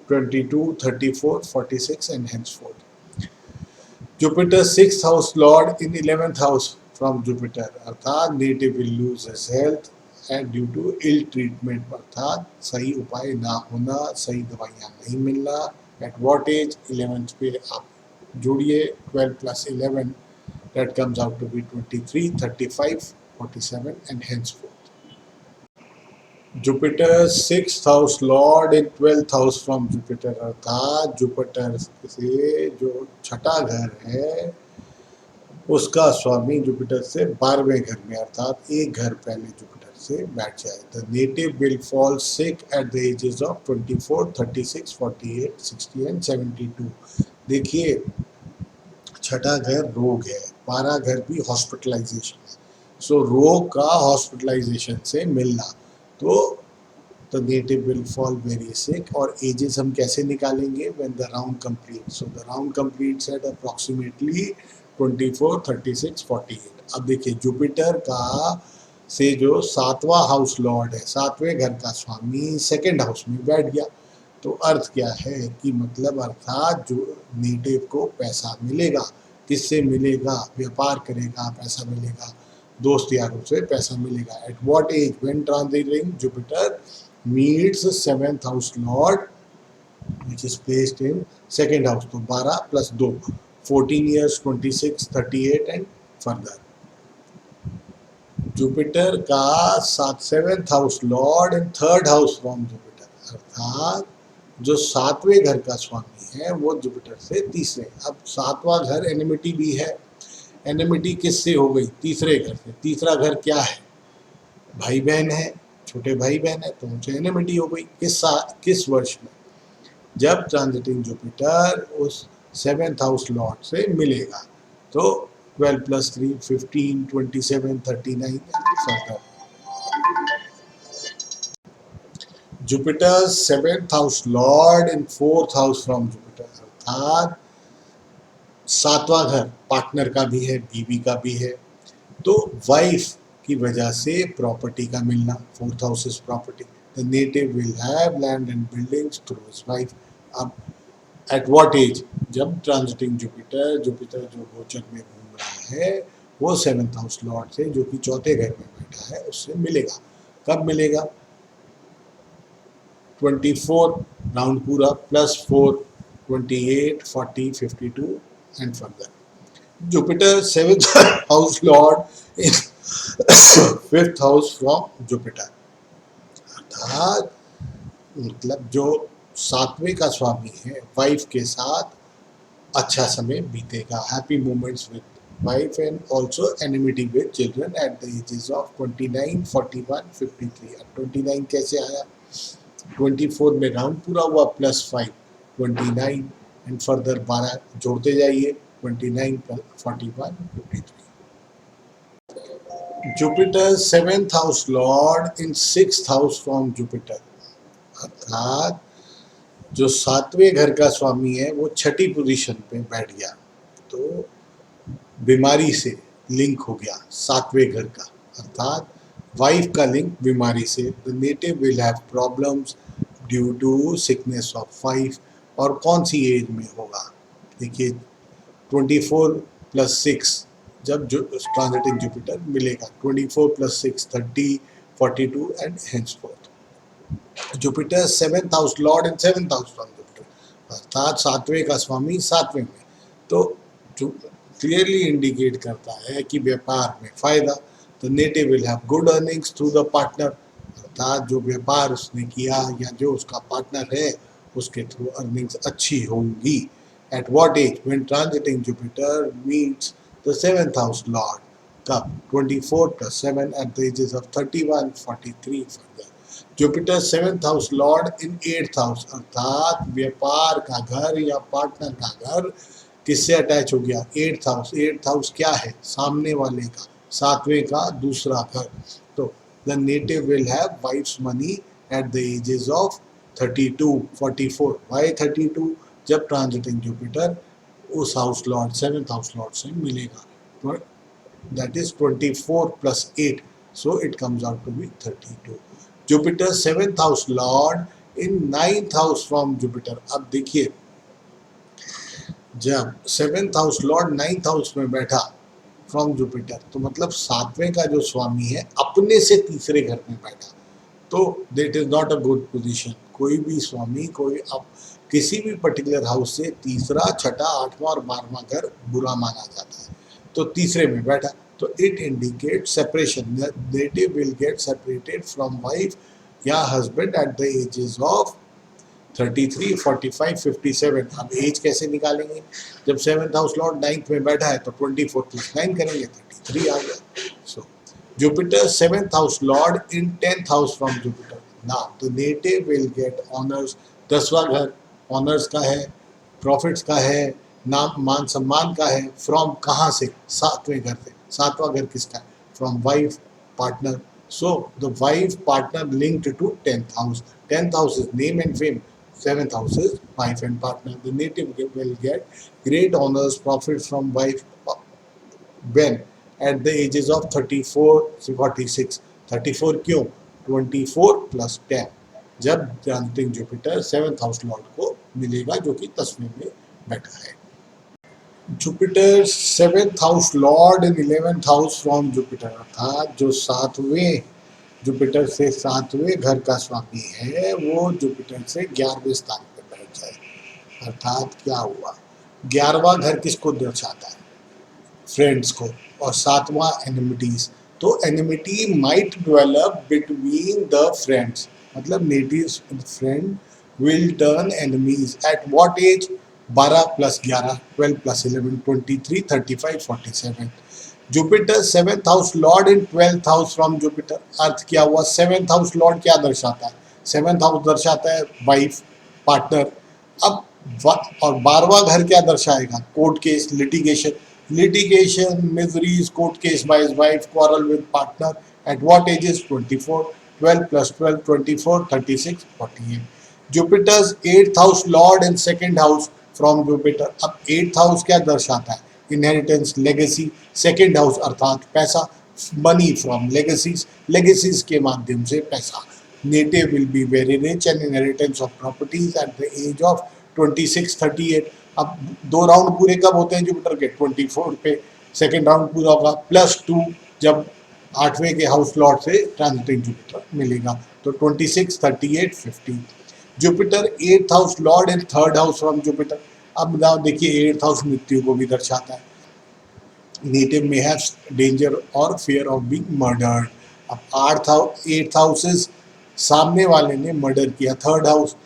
22 34 46 and henceforth। Jupiter 6th house lord in 11th house from Jupiter, अर्थात native will lose his health and due to ill treatment, अर्थात सही उपाय ना होना, सही दवाइयाँ नहीं मिलना। एट वॉट एज, 11th पे आप जोड़िए 12 + 11 that comes out to be 23 35 47 and henceforth। Jupiter 6th house lord in 12th house from Jupiter, अर्थात जुपिटर से जो छठा घर है उसका स्वामी जुपिटर से 12वें घर में, अर्थात एक घर पहले जुपिटर से बैठ जाए। The native will fall sick at the ages of 24 36 48 60 and 72। देखिए छठा घर रोग है, 12 घर भी हॉस्पिटलाइजेशन है, सो रोग का हॉस्पिटलाइजेशन से मिलना, तो the native will fall very sick. और ages हम कैसे निकालेंगे? When the round completes, so the round completes at approximately 24, 36, 48. अब देखिए जुपिटर का से जो सातवां हाउस लॉर्ड है, सातवें घर का स्वामी सेकंड हाउस में बैठ गया, तो अर्थ क्या है कि मतलब अर्थात जो नेटिव को पैसा मिलेगा, किससे मिलेगा? व्यापार करेगा, पैसा मिलेगा, दोस्त यारों से पैसा मिलेगा। At what age? When transiting Jupiter meets the seventh house lord which is placed in second house, तो 12 plus 2 14 years, 26, 38 and further। Jupiter का seventh house lord in third house from Jupiter, अर्थात जो सातवें घर का स्वामी है वो जुपिटर से तीसरे। अब सातवां घर एनिमिटी भी है, एनिमिटी किससे हो गई? तीसरे घर से। तीसरा घर क्या है? भाई बहन है, छोटे भाई बहन है, तो उनसे एनिमिटी हो गई। किस वर्ष में? जब ट्रांजिटिंग जुपिटर उस सेवेंथ हाउस लॉर्ड से मिलेगा, तो 12 plus 3 15, 27, 39 further. Jupiter seventh house lord in fourth house from Jupiter, अर्थात सातवां घर पार्टनर का भी है, बीवी का भी है, तो वाइफ की वजह से प्रॉपर्टी का मिलना, fourth house is property. The native will have land and buildings through his wife. अब एट व्हाट एज? जब ट्रांजिटिंग जुपिटर, जुपिटर जो गोचर में घूम रहा है वो सेवेंथ हाउस लॉर्ड से जो कि चौथे घर में बैठा है उससे मिलेगा। कब मिलेगा? 24 राउंड पूरा plus 4 28 40 52 and further. Jupiter seventh house lord in fifth house from Jupiter, अर्थात मतलब जो सातवें का स्वामी है वाइफ के साथ अच्छा समय बीतेगा, happy moments with wife and also enmity with children at the ages of 29, 41, 53। अब 29 कैसे आया? 24 में राउंड पूरा हुआ प्लस 5 29 एंड फर्दर 12 जोड़ते जाइए, 29 plus 41 53। Jupiter seventh house lord in sixth house from Jupiter, अर्थात जो सातवें घर का स्वामी है वो छठी पोजीशन पे बैठ गया, तो बीमारी से लिंक हो गया सातवें घर का, अर्थात वाइफ का लिंक बीमारी से। The native will have problems due to sickness of wife. और कौन सी एज में होगा? देखिए 24 प्लस 6 जब जो ट्रांजिटिंग जुपिटर मिलेगा, 24 plus 6 30, 42 and henceforth। Jupiter seventh house lord in seventh house from Jupiter, अर्थात सातवें का स्वामी सातवें में, तो जो क्लियरली इंडिकेट करता है कि व्यापार में फायदा। The native will have good earnings through the partner, अर्थात जो व्यापार उसने किया या जो उसका पार्टनर है उसके थ्रू अर्निंग्स अच्छी होंगी। At what age? When transiting Jupiter meets the seventh house lord, कब? 24 plus 7 at the ages of 31, 43 further. Jupiter seventh house lord in eighth house, अर्थात व्यापार का घर या पार्टनर का घर किससे अटैच हो गया? Eighth house. एट्थ हाउस क्या है? सामने वाले का, सातवें का दूसरा घर। तो the native will have wife's money at the ages of 32, 44। Why 32? जब ट्रांजिटिंग जुपिटर उस house lord seventh house lord से मिलेगा, that is 24 plus 8, so it comes out to be 32। Jupiter seventh house lord in ninth house from Jupiter। अब देखिए जब seventh house Lord ninth house में बैठा फ्रॉम जुपिटर, तो मतलब सातवें का जो स्वामी है अपने से तीसरे घर में बैठा, तो that is not a good position. कोई भी स्वामी कोई अब किसी भी पर्टिकुलर हाउस से तीसरा, छठा, आठवां और 12वां घर बुरा माना जाता है, तो तीसरे में बैठा, तो it indicate separation. Native will get separated from wife या husband at the ages of 33, 45, 57। अब एज कैसे निकालेंगे? जब सेवेंथ हाउस लॉर्ड नाइन्थ में बैठा है तो 24 प्लस 9 करेंगे, 33 आ गया। So Jupiter seventh house lord in tenth house from Jupiter, now the native will get honours. 10वां घर ऑनर्स का है, प्रॉफिट्स का है, नाम मान सम्मान का है, फ्रॉम कहाँ से, सातवें घर से, सातवां घर किसका है, from wife partner, so the wife partner linked to 10th house, 10th house is name and fame, 7th house is wife and partner, the native will get great honors profit from wife when at the ages of 34 to 46, 34 क्यों, 24 प्लस 10, जब transiting Jupiter 7th house lord को मिलेगा जो कि 10वें में बैठा है। Jupiter 7th house lord in 11th house from Jupiter, अर्थात जो सातवें जुपिटर से सातवें घर का स्वामी है वो जुपिटर से 11वें स्थान पर बैठ जाए, अर्थात क्या हुआ, 11वां घर किसको दर्शाता है, फ्रेंड्स को, और सातवां एनिमिटीज, तो enmity might develop between the friends, मतलब native friend will turn enemies at what age, 12 plus 11, 12 plus 11, 23, 35, 47, Jupiter 7th house lord in 12th house from Jupiter, अर्थ क्या हुआ, 7th हाउस लॉर्ड क्या दर्शाता है, 7th हाउस दर्शाता है वाइफ पार्टनर, अब और 12वां घर क्या दर्शाएगा, court case, litigation, litigation, miseries, court case by his wife, quarrel with partner, at what ages, 24, 12 plus 12, 24, 36, 48. Jupiter's 8th house lord in 2nd house from Jupiter, अब 8th house क्या दर्शाता है, इनहेरिटेंस, लेगेसी, 2nd house अर्थात पैसा, मनी फ्रॉम लेगेसीज, लेगेसीज के माध्यम से पैसा, native will be very rich and inheritance of properties at the age of 26, 38, अब 2 राउंड पूरे कब होते हैं जुपिटर के, 24 पे सेकेंड राउंड पूरा होगा, +2 जब 8वें के हाउस लॉर्ड से ट्रांजिटिंग जुपिटर मिलेगा, तो 26, 38, 50, Jupiter 8th house lord in 3rd house from Jupiter, अब देखिए 8th हाउस मृत्यु को भी दर्शाता है, नेटिव में है डेंजर और फियर ऑफ बीइंग मर्डर्ड, अब 8th हाउसेस सामने वाले ने मर्डर किया, 3rd हाउस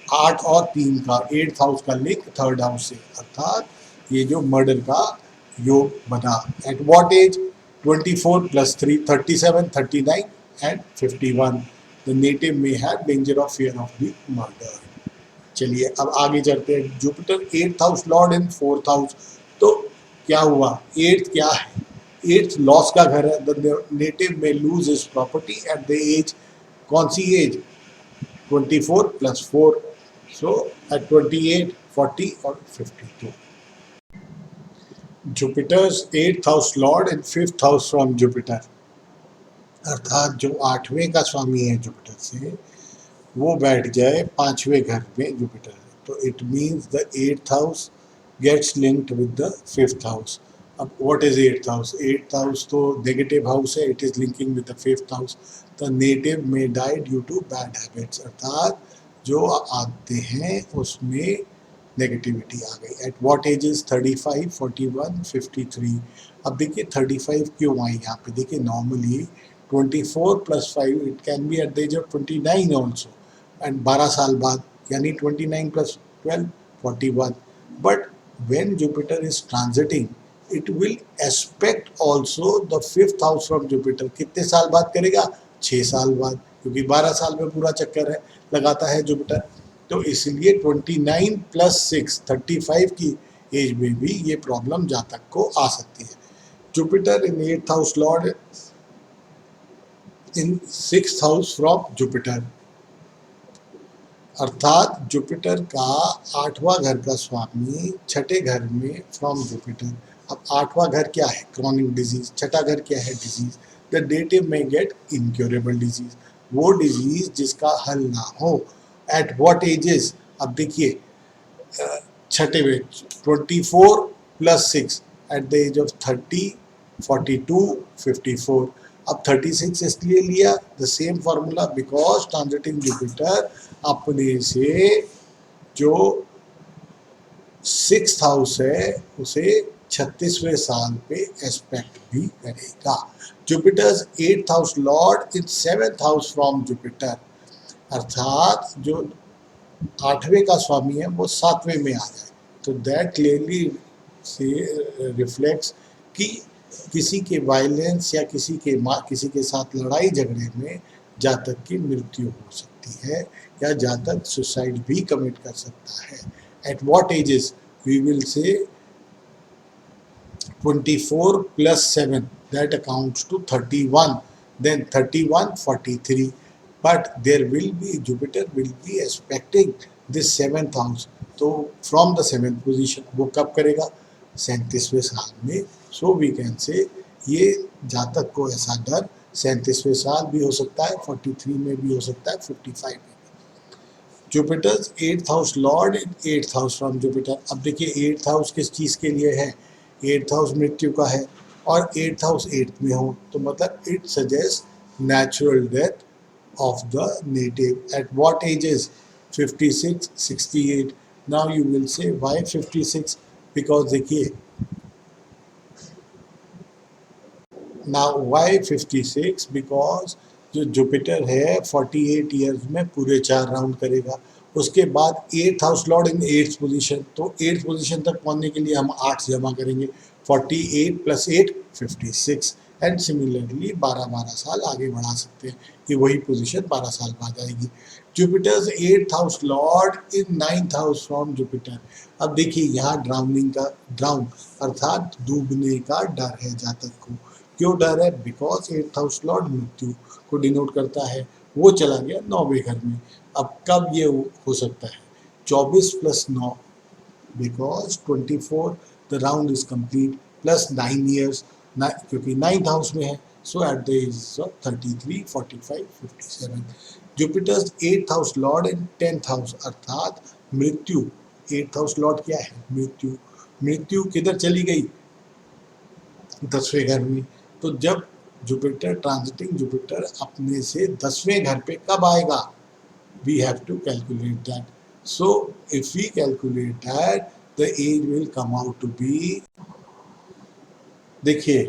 8 और 3 का 8th हाउस का लिंक 3rd हाउस से, अर्थात ये जो मर्डर का योग बना, at what age, 24 plus 3, 37, 39 and 51, the native में है danger of fear of the murder. चलिए अब आगे चलते हैं, Jupiter 8th house lord in 4th house, तो क्या हुआ, 8th क्या है, 8th लॉस का घर है, द नेटिव में lose is property at the age, कौन सी एज, 24 प्लस 4, so at 28, 40 और 52. Jupiter's 8th house lord and 5th house from Jupiter, अर्थात जो 8वें का स्वामी है जुपिटर से वो बैठ जाए 5वें घर में जुपिटर, तो it means the 8th house gets linked with the 5th house, अब what is 8th house, 8th house तो नेगेटिव हाउस है, it is linking with the 5th house, the native may die due to bad habits, अर्थात जो आते हैं उसमें नेगेटिविटी आ गई, एट व्हाट एजेस, 35, 41, 53, अब देखिए 35 क्यों आई यहाँ पे, देखिए normally 24 plus 5 it can be at the age of 29 also, and 12 साल बाद यानी 29 plus 12, 41, but when Jupiter is transiting it will aspect also the 5th house from Jupiter, कितने साल बाद करेगा, 6 साल बाद, क्योंकि 12 साल में पूरा चक्कर है लगाता है जुपिटर, तो इसलिए 29 प्लस 6, 35 की एज में भी ये प्रॉब्लम जातक को आ सकती है। Jupiter in 8th house lord in 6th house from Jupiter, अर्थात जुपिटर का 8वां घर का स्वामी 6ठे घर में फ्रॉम जुपिटर, अब 8वां घर क्या है, क्रॉनिक डिजीज, 6ठा घर क्या है, डिजीज, द नेटिव में गेट इनक्योरेबल डिजीज, वो डिजीज जिसका हल ना हो, एट व्हाट एजेस, अब देखिए 6ठे में 24 plus 6 at the age of 30, 42, 54, अब 36 इसलिए लिया, the same formula, because transiting Jupiter अपने से जो 6th हाउस है उसे 36वें साल पे एस्पेक्ट भी करेगा। Jupiter's 8th house lord in 7th house from Jupiter, अर्थात जो 8वें का स्वामी है वो 7वें में आ जाए, तो दैट क्लियरली रिफ्लेक्ट्स कि किसी के वायलेंस या किसी के साथ लड़ाई झगड़े में जातक की मृत्यु हो सकती है या जातक सुसाइड भी कमिट कर सकता है। At what ages, we will say 24 plus 7, that accounts to 31, then 31 43. But there will be, Jupiter will be aspecting this seventh house. तो from the seventh position वो कब करेगा, 37वें साल में. सो वी कैन से ये जातक को ऐसा डर 37वें साल भी हो सकता है, 43 में भी हो सकता है, 55 में. Jupiter's eighth house lord in eighth house from Jupiter. अब देखिए एट्थ हाउस किस चीज़ के लिए है, एट्थ हाउस मृत्यु का है और एट्थ हाउस एट्थ में हो, तो मतलब it suggest natural death of the native. At what ages? 56, 68. Now you will say why 56? Because देखिए, now why 56? Because जो जुपिटर है 48 ईयर्स में पूरे 4 राउंड करेगा. उसके बाद eighth house lord in eighth position, तो एट्थ पोजीशन तक पहुंचने के लिए हम 8 जमा करेंगे. 48 प्लस 8 56. एंड सिमिलरली 12-12 साल आगे बढ़ा सकते हैं, ये वही पोजीशन 12 साल बाद आएगी. Jupiter's eighth house lord in ninth house from Jupiter. अब देखिए यहाँ ड्राउनिंग का, ड्राउन अर्थात डूबने का डर है जातक को. क्यों डर है? बिकॉज एट्थ हाउस लॉर्ड मृत्यु को डिनोट करता है, वो चला गया 9वें घर में. अब कब ये हो सकता है? 24 plus 9, because 24 the round is complete, plus 9 years क्योंकि नाइन्थ हाउस में है. So at the age of 33, 45, 57. Jupiter's eighth house lord in tenth house अर्थात मृत्यु. एट्थ हाउस लॉर्ड क्या है? मृत्यु. मृत्यु किधर चली गई? 10वें घर में. तो जब जुपिटर ट्रांजिटिंग जुपिटर अपने से 10वें घर पे कब आएगा? We have to calculate that. So if we calculate that the age will come out to be, देखिए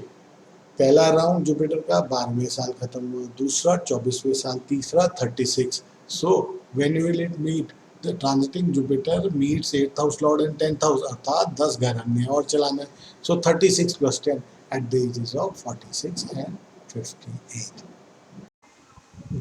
पहला राउंड जुपिटर का 12वें साल खत्म हुआ, दूसरा 24वें साल, तीसरा 36. So when will it meet? The transiting Jupiter meets eighth house lord in tenth house अर्थात 10 घर हमने और चलाना है. So 36 plus 10 at the ages of 46 and 58.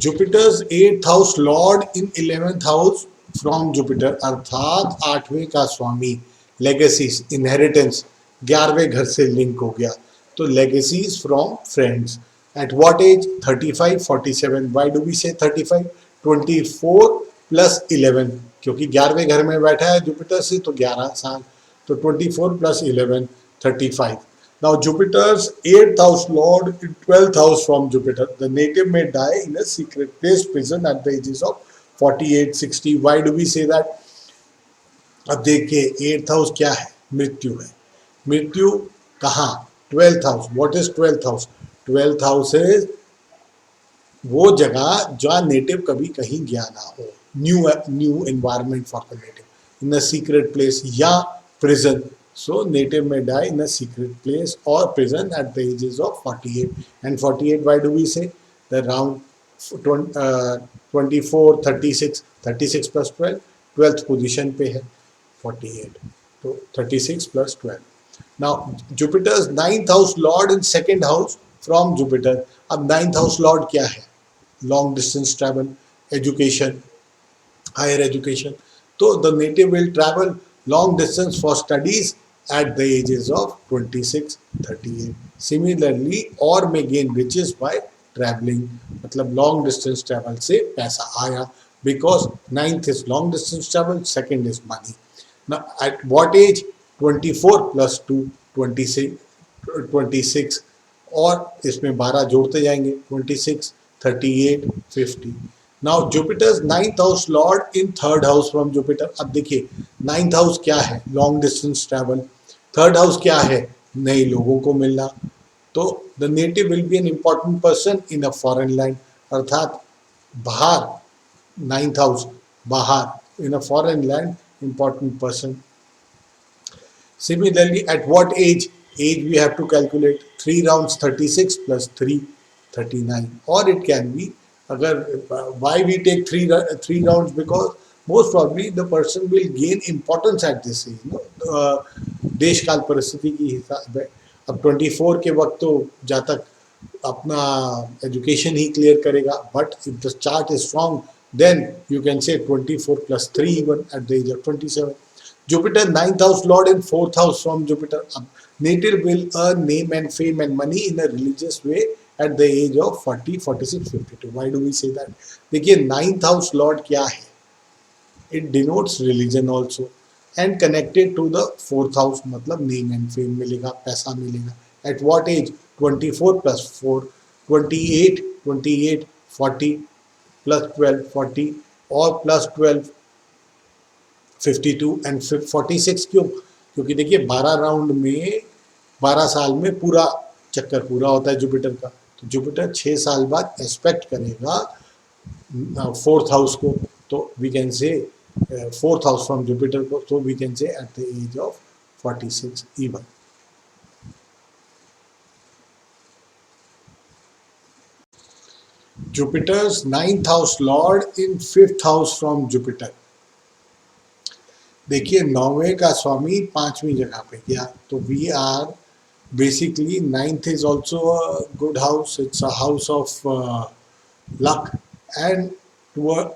Jupiter's 8th house lord in 11th house from Jupiter अर्थात 8वें का स्वामी. लेगेसीज, इनहेरिटेंस 11वें घर से लिंक हो गया, तो legacies from friends. At what age? 35, 47. Why do we say 35? 24 plus 11, क्योंकि 11वें घर में बैठा है जुपिटर से, तो 11 साल. तो 24 plus 11 35. Now Jupiter's 8th house lord in 12th house from Jupiter. The native may die in a secret place prison at the ages of 48, 60. Why do we say that? अब देखिए 8th हाउस क्या है? मृत्यु है. मृत्यु कहाँ? 12th house. What is 12th house? 12th house is वो जगह जहाँ नेटिव कभी कहीं गया ना हो. New environment for the native, in a secret place या prison. So native may die in a secret place or prison at the ages of 48. And 48, why do we say? The round 24, 36, 36 plus 12, 12th position पे है 48. तो 36 plus 12. Now Jupiter's 9th house lord in second house from Jupiter. अब 9th house lord क्या है? Long distance travel, education, higher education. So the native will travel long distance for studies at the ages of 26, 38. Similarly, or may gain riches by traveling. मतलब long distance travel से पैसा आया, because ninth is long distance travel, second is money. Now at what age? 24 plus 2, 26, 26. और इसमें 12 जोड़ते जाएंगे, 26, 38, 50. Now Jupiter's 9th house lord in 3rd house from Jupiter. अब देखिए 9th हाउस क्या है? Long distance travel. 3rd house क्या है? नए लोगों को मिलना. तो the native will be an important person in a foreign land अर्थात बाहर. 9th हाउस बाहर, in a foreign land, important person. Similarly, at what age? Age we have to calculate 3 rounds 36 plus 3 39, or it can be अगर why we take three rounds? Because most probably the person will gain importance at this age. देश काल परिस्थिति की हिसाब है. अब 24 के वक्त तो जातक अपना एजुकेशन ही क्लियर करेगा, but if the chart is strong then you can say 24 plus 3 even at the age of 27. Jupiter ninth house lord in fourth house from Jupiter. Native will earn name and fame and money in a religious way at the age of 40, 46, 52. Why do we say that? देखिए ninth house lord क्या है? It denotes religion also and connected to the fourth house मतलब name and fame मिलेगा, पैसा मिलेगा. At what age? 24 plus 4, 28, 28, 40 plus 12, 40 और plus 12 52 एंड 46 क्यों? क्योंकि देखिए 12 राउंड में 12 साल में पूरा चक्कर पूरा होता है जुपिटर का. तो जुपिटर 6 साल बाद एस्पेक्ट करेगा फोर्थ हाउस को. तो we can say fourth house from Jupiter को. तो we can say at the age of 46 even. Jupiter's ninth house lord in fifth house from Jupiter. देखिए नौवे का स्वामी पांचवी जगह पे गया. तो we are basically ninth is also a good house. It's a house of luck. And toward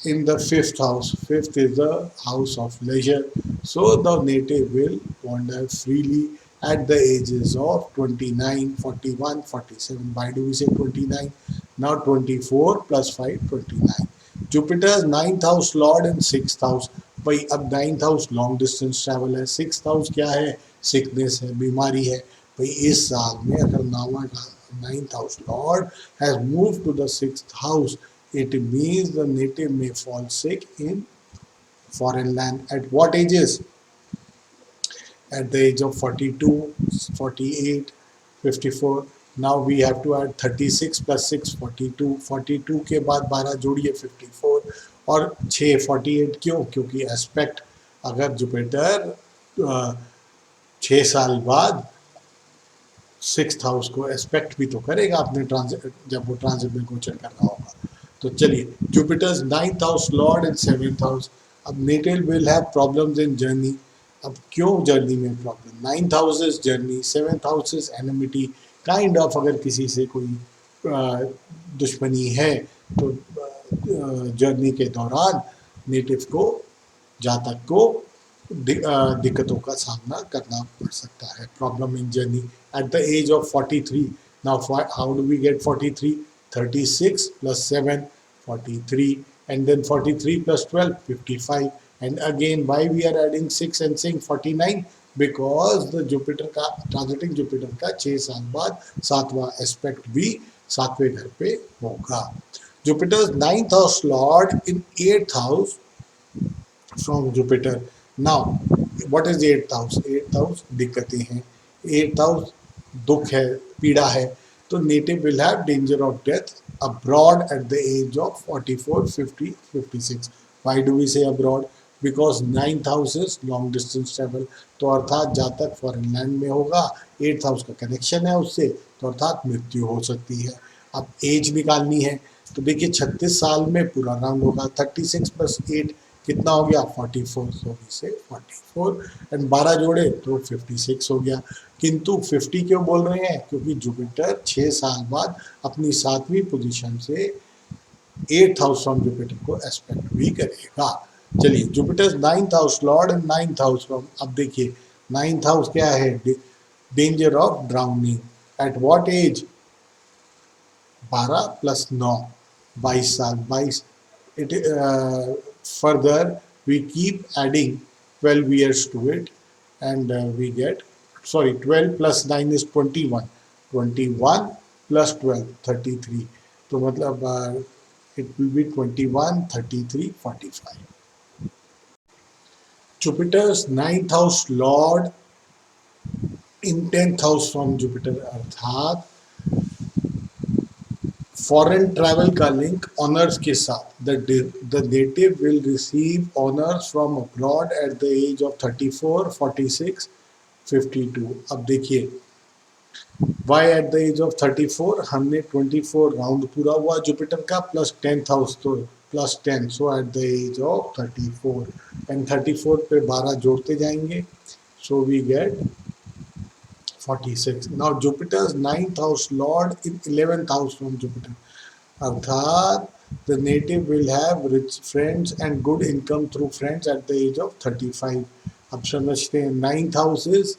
in the fifth house, fifth is the house of leisure. So the native will wander freely at the ages of 29, 41, 47. Why do we say 29? Now 24 plus 5, 29. Jupiter's ninth house lord in sixth house. भाई अब ninth house long distance travel है. सिक्स हाउस क्या है? सिकनेस है, बीमारी है. भाई इस साल में अगर नावा का ninth house lord has move to the sixth house, it means the native may fall sick in foreign land. At what ages? At the age of 42, 48, 54. Now we have to add 36 plus 6, 42. 42 के बाद 12 जोड़िए 54 और 6 48. क्यों? क्योंकि एस्पेक्ट अगर जुपिटर 6 साल बाद सिक्स्थ हाउस को एस्पेक्ट भी तो करेगा अपने ट्रांजिट, जब वो ट्रांजिट में गोचर कर रहा होगा. तो चलिए Jupiter's ninth house lord in seventh house. अब natal will have problems in journey. अब क्यों जर्नी में problem? Ninth house is journey, seventh house is enmity. Kind of अगर किसी से कोई दुश्मनी है तो जर्नी के दौरान नेटिव को, जातक को दिक्कतों का सामना करना पड़ सकता है. Problem in journey at the age of 43. Now how do we get 43? 36 plus 7, 43, and then 43 plus 12, 55. And again, why we are adding 6 and saying 49? Because the Jupiter का transiting Jupiter का 6 साल बाद सातवां एस्पेक्ट भी सातवें घर पे होगा. Jupiter's ninth house lord in eighth house from Jupiter. Now, what is the eighth house? Eighth house दिक्कतें हैं. एट्थ हाउस दुख है, पीड़ा है. तो native will have danger of death abroad at the age of 44, 50, 56. Why do we say abroad? Because ninth house is long distance travel. तो अर्थात जातक फॉरेन लैंड में होगा, एट्थ हाउस का कनेक्शन है उससे, तो अर्थात मृत्यु हो सकती है. अब एज निकालनी है. तो देखिए 36 साल में पूरा राउंड होगा. 36 प्लस 8 कितना हो गया? 44. सो से 44 एंड 12 जोड़े तो 56 हो गया. किंतु 50 क्यों बोल रहे हैं? क्योंकि जुपिटर 6 साल बाद अपनी सातवीं पोजीशन से एट्थ हाउस फ्रॉम जुपिटर को एस्पेक्ट भी करेगा. चलिए Jupiter ninth house lord and ninth house from. अब देखिए नाइन्थ हाउस क्या है? Danger of drowning. At what age? 12 plus 9, 22 साल. 22. It further we keep adding 12 years to it and we get, sorry, 12 plus 9 is 21. 21 plus 12, 33. तो मतलब it will be 21, 33, 45. Jupiter's ninth house lord in 10th house from Jupiter. अर्थात फॉरेन ट्रैवल का लिंक ऑनर्स के साथ. The native will receive honours from abroad at the age of 34, 46, 52. अब देखिए why at the age of 34? हमने 24 राउंड पूरा हुआ जुपिटर का प्लस 10th हाउस तो plus 10. So at the age of 34 and 34 पे 12 जोड़ते जाएंगे. So we get 46. Now Jupiter's ninth house lord in 11th house from Jupiter. अर्थात the native will have rich friends and good income through friends at the age of 35. अब समझते हैं, 9th house is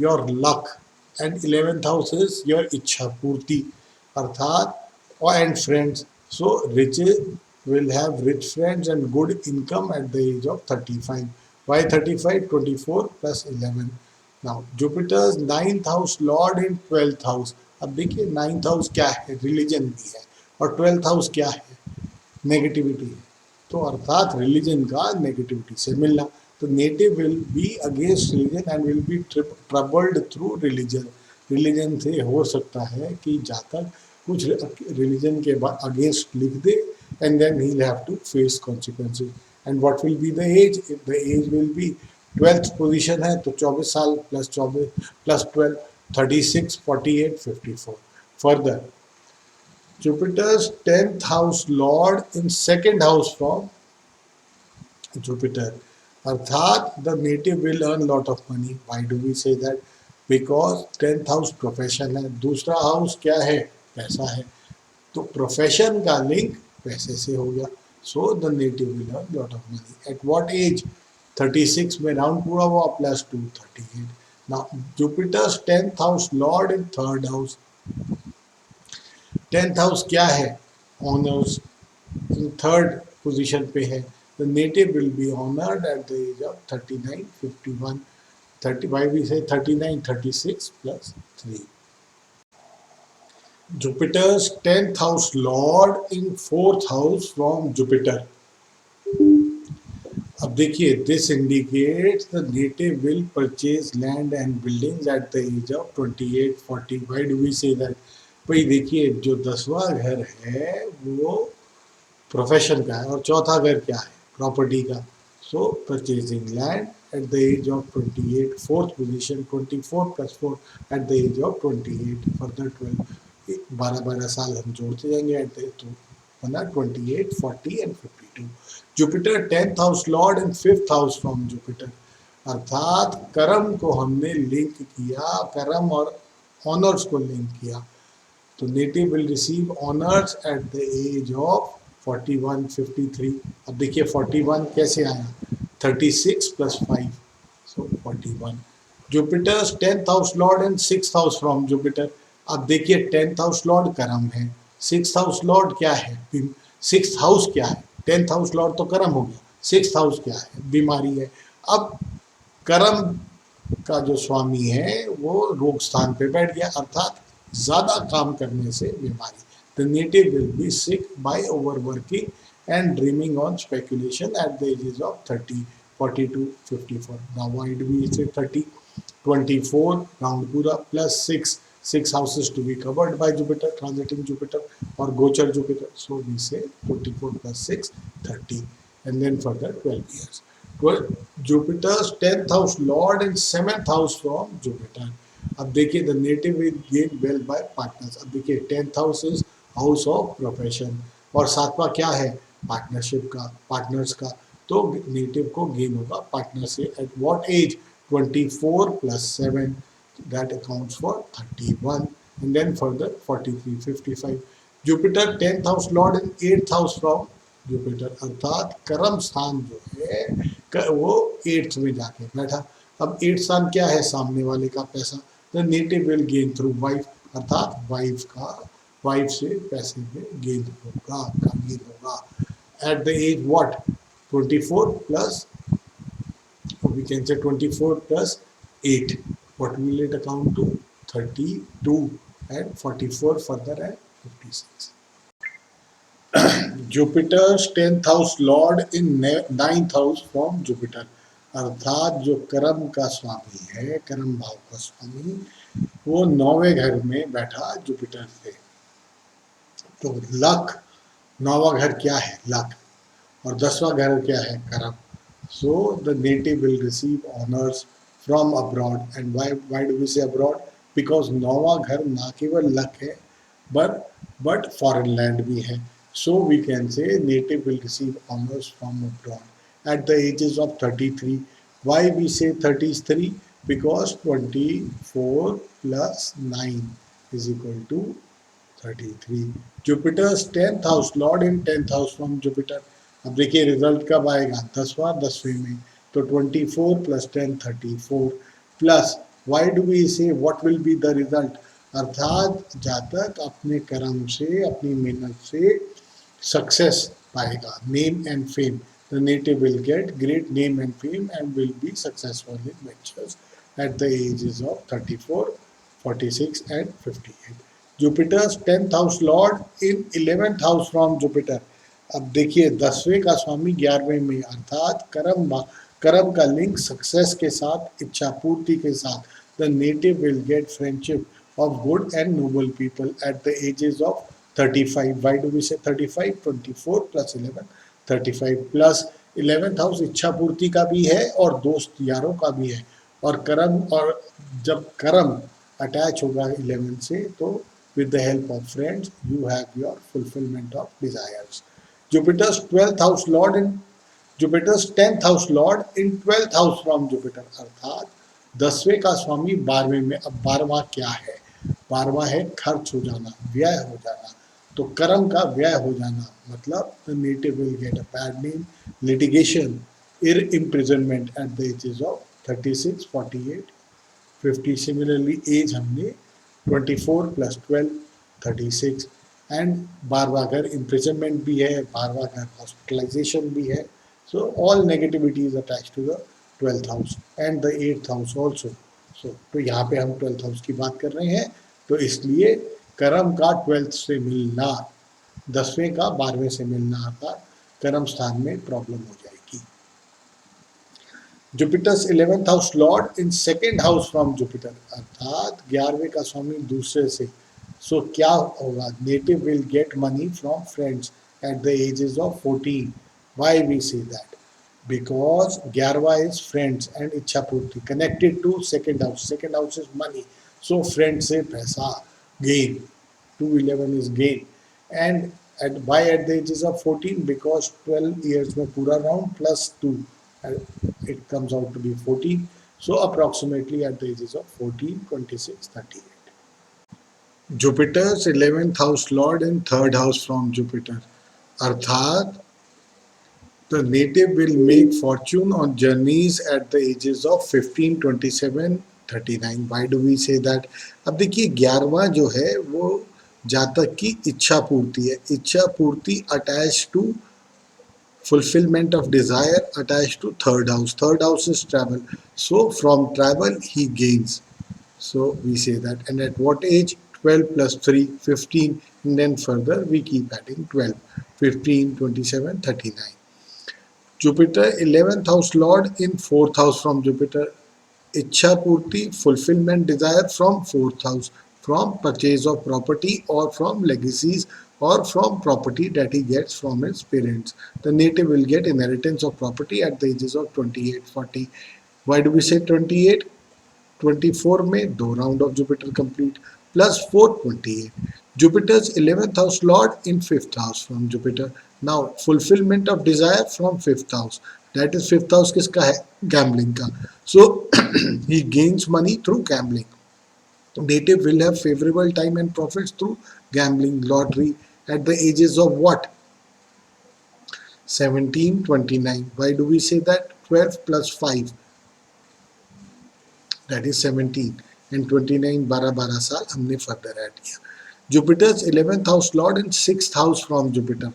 your luck and 11th house is your इच्छा पूर्ति, अर्थात and friends. So rich will have rich friends and good income at the age of 35. Why 35? 24 plus 11. Now Jupiter's 9th house lord in 12th house. अब देखिए 9th हाउस क्या है, रिलीजन भी है, और 12th हाउस क्या है, नेगेटिविटी है. तो अर्थात रिलीजन का नेगेटिविटी से मिलना. तो native will be against religion and will be troubled through religion. Religion से हो सकता है कि जातक कुछ रिलीजन के अगेंस्ट लिख दे, and then he'll have to face consequences. And what will be the age? If the age will be 12th position है तो 24 साल plus 24 plus 12, 36, 48, 54. Further, Jupiter's 10th house lord in second house from Jupiter. अर्थात the native will earn lot of money. Why do we say that? Because 10th house profession है, दूसरा house क्या है, पैसा है. तो प्रोफेशन का लिंक पैसे से हो गया. So the native will earn lot of money. At what age? 36 में राउंड पूरा हुआ plus 2, 38. Now Jupiter's 10th house lord in third house. 10th house क्या है? ऑनर्स. इन थर्ड पोजीशन पे है. The native will be honoured at the age of 39, 51, 35 भी से 39, 36 plus 3. Jupiter's 10th house lord in 4th house from Jupiter. अब देखिए, this indicates the native will purchase land and buildings at the age of 28, 40. Why do we say that? भाई देखिए, जो 10वां घर है वो प्रोफेशन का है और चौथा घर क्या है, प्रॉपर्टी का. So purchasing land at the age of 28, fourth position 24 plus 4 at the age of 28, further 12, 12 साल हम जोड़ते जाएंगे एट तो बना 28, 40 and 52. Jupiter 10th house lord and 5th house from Jupiter. अर्थात कर्म को हमने लिंक किया, कर्म और ऑनर्स को लिंक किया. तो native will receive honours at the age of 41, 53. अब देखिए 41 कैसे आया, 36 plus 5, so 41. Jupiter's 10th house lord and 6th house from Jupiter. अब देखिए 10th हाउस लॉर्ड कर्म है, 6th हाउस लॉर्ड क्या है, 6th हाउस क्या है, 10th हाउस लॉर्ड तो कर्म हो गया, 6th हाउस क्या है, बीमारी है. अब कर्म का जो स्वामी है वो रोग स्थान पे बैठ गया, अर्थात ज्यादा काम करने से बीमारी. The native will be sick by overworking and dreaming on speculation at the ages of 30, 42, 54. Now why do we say 30? 24 round pura plus 6 houses to be covered by Jupiter, transiting Jupiter or Gochar Jupiter. So we say 24 plus 6, 30, and then further 12 years. 12, Jupiter's 10th house lord and 7th house from Jupiter. अब देखिए the native will gain wealth by partners. अब देखिए 10th house is house of profession और सातवां क्या है, पार्टनरशिप का, पार्टनर्स का. तो नेटिव को गेन होगा पार्टनर से. At what age? 24 plus 7, that accounts for 31, and then further 43, 55. Jupiter 10th house lord in 8th house from Jupiter. अर्थात कर्म स्थान जो है वो 8th में जाके बैठा. अब 8th स्थान क्या है, सामने वाले का पैसा. The native will gain through wife, अर्थात वाइफ से पैसे में गेन होगा, का गेन होगा. At the age what? 24 plus, or we can say 24 plus 8. What will it account to? 32, and 44 further and 56. Jupiter's 10th house lord in 9th house from Jupiter. अर्थात जो कर्म का स्वामी है, कर्म भाव का स्वामी, वो 9वें घर में बैठा जुपिटर से. तो लक, 9वां घर क्या है, लक, और 10वां घर क्या है, कर्म. So the native will receive honours from abroad. And why do we say abroad? Because 9वां घर ना केवल लक है बट फॉरेन लैंड भी है. So we can say native will receive honours from abroad at the ages of 33. Why we say 33? Because 24 plus 9 is equal to 33. Jupiter's 10th house lord in 10th house from Jupiter. अब देखिए रिजल्ट कब आएगा, 10वां 10वें में. तो 24 plus 10 34 plus why do we say what will be the result, अर्थात जातक अपने कर्म से अपनी मेहनत से सक्सेस पाएगा, name and fame, the native will get great name and fame and will be successful in ventures at the ages of 34, 46 and 58. Jupiter's 10th house lord in 11th house from Jupiter. अब देखिए 10वें का स्वामी 11वें में, अर्थात कर्म का लिंक सक्सेस के साथ, इच्छा पूर्ति के साथ. The native will gate friendship of good and noble people at the ages of 35. Why do we say 35? 24 plus 11, 35 plus 11th house इच्छा पूर्ति का भी है और दोस्त यारों का भी है. और कर्म, और जब कर्म अटैच होगा 11 से, तो with the help of friends you have your fulfillment of desires. Jupiter's 12th house lord in Jupiter's 10th house lord in 12th house from Jupiter, अर्थात 10वें का स्वामी 12वें में. अब 12वां क्या है? 12वां है खर्च हो जाना, व्यय हो जाना. तो कर्म का व्यय हो जाना मतलब the native will get a bad name, litigation, imprisonment at the ages of 36, 48, 50. Similarly as हमने 24 प्लस 12 36 एंड 12वां घर imprisonment भी है, 12वां घर hospitalization भी है. So all negativity is attached to the 12th house and the 8th house also. So तो यहाँ पे हम 12th हाउस की बात कर रहे हैं, तो इसलिए कर्म का 12th से मिलना, 10वें का 12वें से मिलना, अर्थात कर्म स्थान में प्रॉब्लम हो जाएगी. Jupiter's 11th house lord in second house from Jupiter, अर्थात 11वें का स्वामी दूसरे से. So क्या होगा? Native will get money from friends at the ages of 14. Why we say that? Because 11वां is friends and इच्छा पूर्ति connected to second house. Second house is money. So friends से पैसा gain. 211 is gain. And why at the ages of 14? Because 12 years में पूरा round plus 2. It comes out to be 14. So approximately at the ages of 14, 26, 38. Jupiter's 11th house lord in third house from Jupiter. अर्थात the native will make fortune on journeys at the ages of 15, 27, 39. Why do we say that? अब देखिए 11वां जो है वो जातक की इच्छा पूर्ति है. इच्छा पूर्ति attach to fulfillment of desire attached to third house. Third house is travel. So from travel he gains. So we say that. And at what age? 12 plus 3, 15. And then further we keep adding 12, 15, 27, 39. Jupiter 11th house lord in 4th house from Jupiter. Ichha Purti, fulfillment desire from 4th house, from purchase of property or from legacies or from property that he gets from his parents. The native will get inheritance of property at the ages of 28, 40. Why do we say 28? 24 में दो round of Jupiter complete plus 4 28. Jupiter's 11th house lord in 5th house from Jupiter. Now fulfillment of desire from 5th house. That is 5th house किसका है? Gambling का. So he gains money through gambling. Native will have favorable time and profits through gambling, lottery at the ages of what? 17, 29. Why do we say that? 12 plus 5, that is 17, and 29 12 साल हमने फर्दर ऐड किया. Jupiter's 11th house lord in 6th house from Jupiter.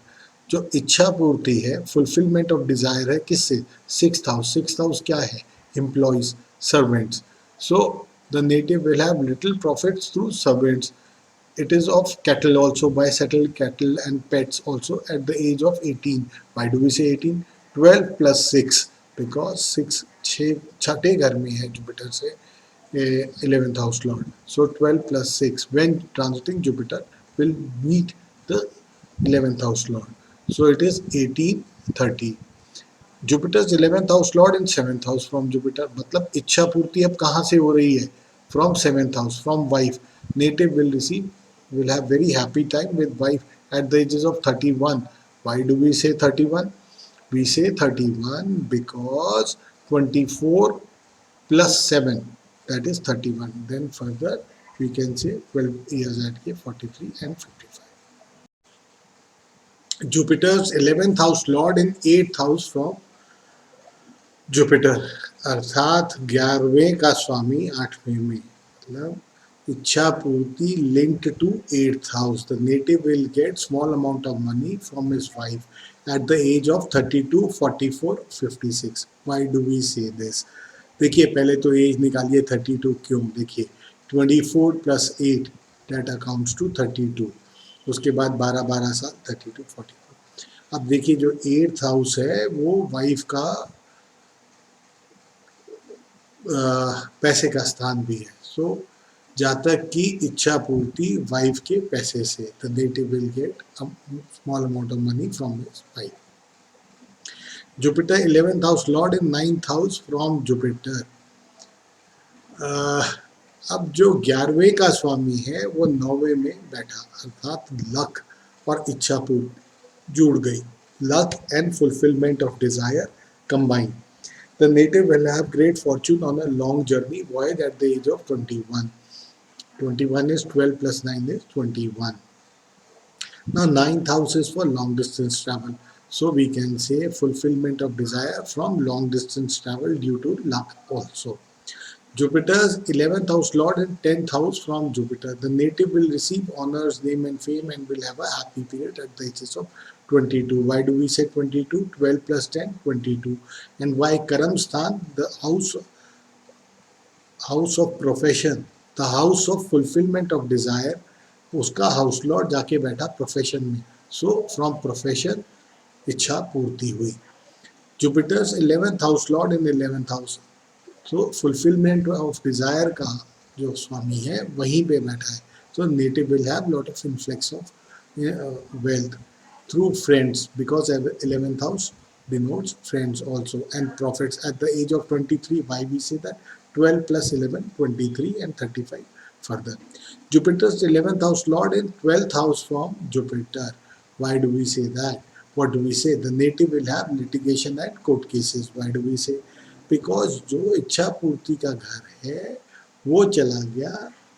जो इच्छा पूर्ति है, फुलफिलमेंट ऑफ डिजायर है, किससे? 6th house. 6th हाउस क्या है? Employees, servants. So the native will have little profits through servants. It is of cattle also, by settled cattle and pets also at the age of 18. Why do we say 18? 12 plus 6, because 6 छठे घर में है जुपिटर से 11th house lord. So 12 plus 6 when transiting Jupiter will meet the 11th house lord. So it is 18, 30. Jupiter's 11th house lord in 7th house from Jupiter. मतलब इच्छा पूर्ति अब कहाँ से हो रही है? From 7th house, from wife. Native will have very happy time with wife at the ages of 31. Why do we say 31? We say 31 because 24 plus 7, that is 31. Then further we can say 12 years at 43 and 55. Jupiter's 11th house lord in 8th house from Jupiter अर्थात 11वें का स्वामी 8वें में, मतलब इच्छा पूर्ति linked to 8th house. The native will get small amount of money from his wife at the age of 32, 44, 56. Why do we say this? देखिए पहले तो एज निकालिए 32 क्यों, देखिए 24 प्लस 8 डेट अकाउंट्स टू 32, उसके बाद 12 साल 32 44। अब देखिए जो 8th हाउस है वो वाइफ का पैसे का स्थान भी है। सो जातक की इच्छा पूर्ति वाइफ के पैसे से, the native will get a small amount of money from his wife. Jupiter 11th house lord in 9th house from Jupiter. अब जो 11वें का स्वामी है वो 9वें में बैठा, अर्थात लक और इच्छा पूर्ति जुड़ गई, luck and fulfilment of Dzire combine. The native will have great fortune on a long journey voyage at the age of 21. 21 is 12 plus 9 is 21. Now 9th house is for long distance travel. So we can say fulfillment of desire from long distance travel due to luck also. Jupiter's 11th house lord and 10th house from Jupiter. The native will receive honors, name and fame and will have a happy period at the ages of 22. Why do we say 22? 12 plus 10, 22. And why Karam Sthan, the house of profession, the house of fulfillment of desire, उसका हाउस लॉर्ड जाके बैठा प्रोफेशन में, सो फ्रॉम प्रोफेशन इच्छा पूर्ति हुई। Jupiter's 11th house lord in 11th house, so fulfilment of desire का जो स्वामी है वहीं पे बैठा है। So native will have lot of influx of wealth through friends because 11th house denotes friends also, and profits at the age of 23. Why we say that? 12 plus 11 23 and 35 further. Jupiter's 11th house lord in 12th house from Jupiter. Why do we say that? What do we say? The native will have litigation and court cases. Why do we say? Because जो इच्छा पूर्ति का घर है वो चला गया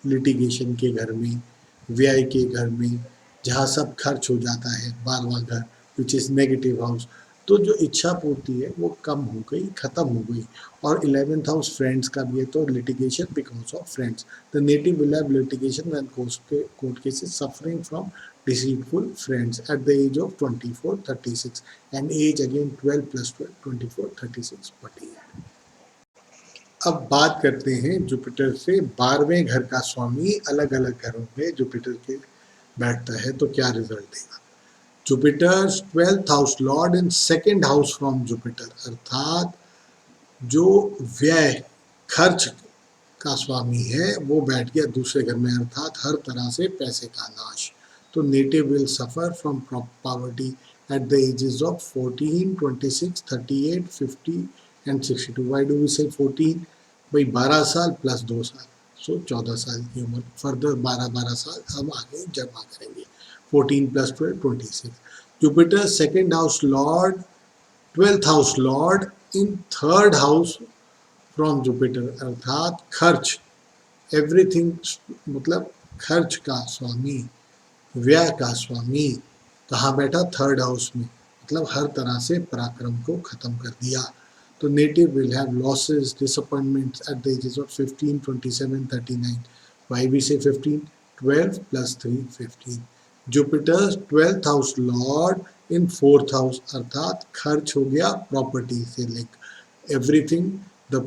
लिटिगेशन के घर में, व्यय के घर में, जहाँ सब खर्च हो जाता है, 12वां घर विच इज़ नेगेटिव हाउस। तो जो इच्छा पूर्ति है वो कम हो गई, ख़त्म हो गई। और 11th हाउस फ्रेंड्स का भी है, तो litigation because of friends. The native will have litigation when court cases suffering from deceitful friends at the age of 24 36, and age again 12 plus 12 24 36 48। अब बात करते हैं जुपिटर से 12वें घर का स्वामी अलग अलग घरों में जुपिटर के बैठता है तो क्या रिजल्ट देगा। Jupiter's 12th house lord in 2nd house from Jupiter, अर्थात जो व्यय खर्च का स्वामी है वो बैठ गया दूसरे घर में, अर्थात हर तरह से पैसे का नाश। तो native will suffer from poverty at the ages of 14 26 38 50 and 62। Why do we say 14? भाई 12 साल प्लस 2 साल, सो 14 साल की उम्र, फर्दर 12 साल हम आगे जमा करेंगे। 14 plus 12 26। Jupiter 2nd house Lord 12th house lord in 3rd house from Jupiter, अर्थात खर्च एवरीथिंग, मतलब खर्च का स्वामी, व्यय का स्वामी कहाँ बैठा? 3rd हाउस में, मतलब हर तरह से पराक्रम को खत्म कर दिया। तो native will have losses disappointments at the ages of 15 27 39। Why we say 15? 12 plus 3 15। Jupiter 12th house lord in 4th house, अर्थात खर्च हो गया प्रॉपर्टी से link, everything, the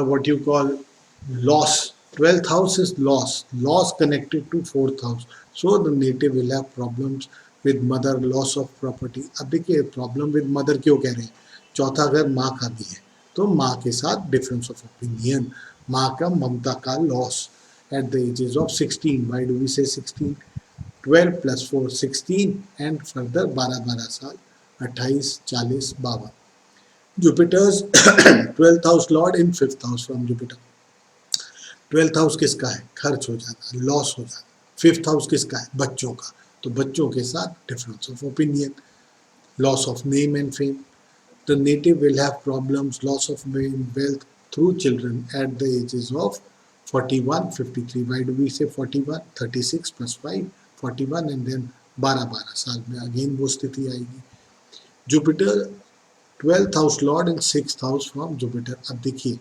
what you call loss. 12th house is loss connected to 4th house, so the native will have problems with mother, loss of property। अब देखिए प्रॉब्लम विद मदर क्यों कह रहे हैं, चौथा घर माँ का भी है, तो माँ के साथ डिफरेंस ऑफ ओपिनियन, माँ का ममता का loss at the ages of 16। Why do we say 16? 12 plus 4 16 and further 12 साल 28 40 52। Jupiter's 12th house lord in 5th house from Jupiter. 12th house किसका है? खर्च हो जाना, लॉस हो जाना। 5th हाउस किसका है? बच्चों का, तो बच्चों के साथ difference of opinion, loss of name and fame. The native will have problems, loss of name, wealth through children at the ages of 41 53। Why do we say 41? 36 plus 5 41 and then 12 साल में अगेन वो स्थिति आएगी। Jupiter 12th house lord in 6th house from Jupiter. अब देखिए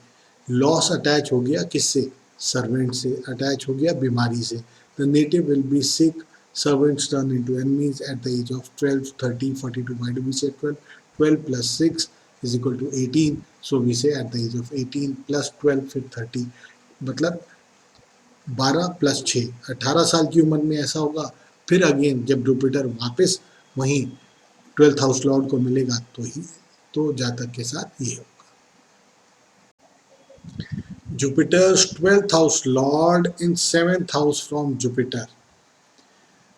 लॉस अटैच हो गया किससे, सर्वेंट से, अटैच हो गया बीमारी से। The native will be sick, servants turn into enemies at the age of 12, 30, 42. Why do we say 12? 12 plus 6 is equal to 18. So we say at the age of 18 plus 12 फिर 30, मतलब 12 प्लस 6, 18 साल की उम्र में ऐसा होगा। फिर अगेन जब जुपिटर वापस वहीं 12th हाउस लॉर्ड को मिलेगा तो जातक के साथ ये होगा। Jupiter's 12th house lord in 7th house from Jupiter।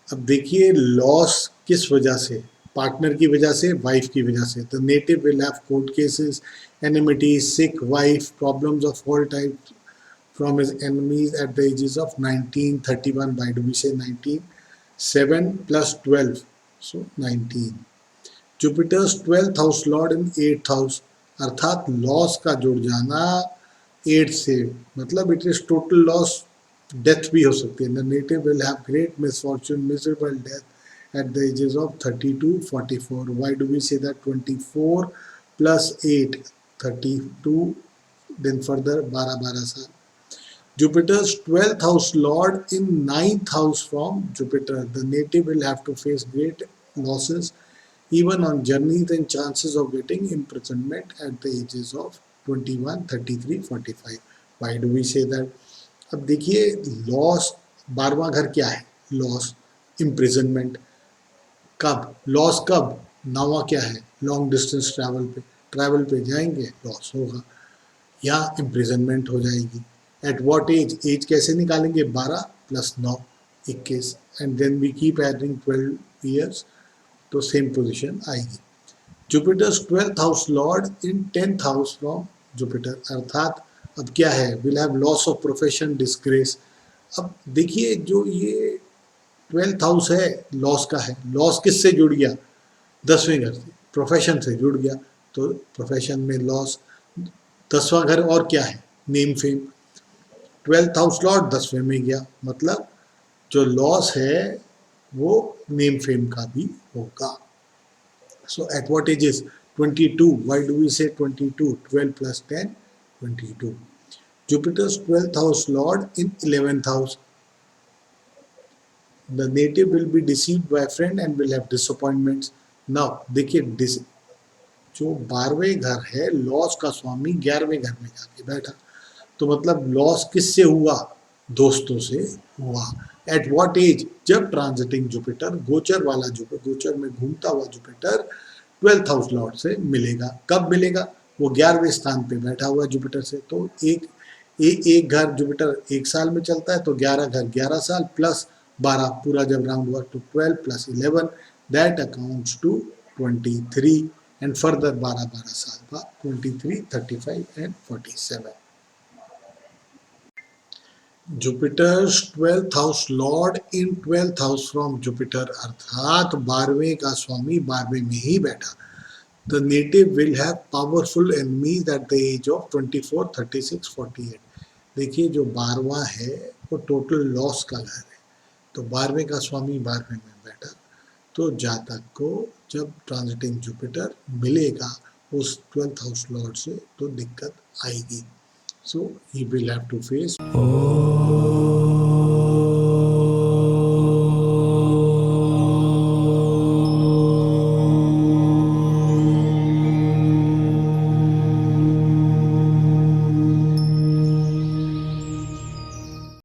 अब देखिए लॉस किस वजह से, पार्टनर की वजह से, वाइफ की वजह से। The native will have court cases, enmity, sick wife, problems of all type from his enemies at the ages of 19, 31. Why do we say 19? 7 plus 12, so 19. Jupiter's 12th house lord in 8th house, अर्थात लॉस का जुड़ जाना 8 से, मतलब it is total loss, death भी हो सकती है। The native will have great misfortune, miserable death at the ages of 32, 44. Why do we say that? 24 plus 8, 32, then further 12 साल। Jupiter's 12th house lord in 9th house from Jupiter. The native will have to face great losses even on journeys and chances of getting imprisonment at the ages of 21, 33, 45. Why do we say that? अब देखिए लॉस, 12वां घर क्या है, लॉस, इम्प्रिजनमेंट। कब लॉस, कब, 9वां क्या है, लॉन्ग डिस्टेंस ट्रैवल पे जाएंगे लॉस होगा, या इम्प्रिजनमेंट हो जाएगी। एट वॉट एज, एज कैसे निकालेंगे, 12 plus 9, 21, and then we keep adding 12 years, तो सेम पोजिशन आएगी। Jupiter's 12th house lord in 10th house from Jupiter, अर्थात अब क्या है, will have loss of profession, disgrace. अब देखिए जो ये 12th हाउस है लॉस का है, लॉस किससे जुड़ गया, 10वें घर से, प्रोफेशन से जुड़ गया, तो प्रोफेशन में लॉस। 10वां घर और क्या है, name fame. 12th house Lord 10वें में गया, मतलब जो लॉस है वो नेम फेम का भी होगा। So at what ages, 22। Why do we say 22? 12 plus 10, 22। Jupiter's 12th house lord in 11th house. The native will be deceived by a friend and will have disappointments. Now देखिए जो 12वें घर है लॉस का स्वामी 11वें घर में जाके बैठा, तो मतलब लॉस किससे हुआ, दोस्तों से हुआ। एट वॉट एज, जब ट्रांजिटिंग जुपिटर, गोचर वाला जुपिटर, गोचर में घूमता हुआ जुपिटर 12th हाउस लॉर्ड से मिलेगा। कब मिलेगा, वो 11वें स्थान पे बैठा हुआ जुपिटर से, तो एक घर जुपिटर 1 साल में चलता है, तो 11 घर 11 साल प्लस 12, पूरा जब राउंड हुआ तो 12 plus 11, that accounts to 23, and further 12 साल बाद 23, 35 and 47। Jupiter's 12th house lord in 12th house from Jupiter, अर्थात 12वें का स्वामी 12वें में ही बैठा। The native will have powerful enemies at the age of 24, 36, 48। देखिए जो 12वां है वो टोटल लॉस का घर है, तो 12वें का स्वामी 12वें में बैठा, तो जातक को जब ट्रांजिटिंग जुपिटर मिलेगा उस 12th हाउस लॉर्ड से तो दिक्कत आएगी। So he will have to face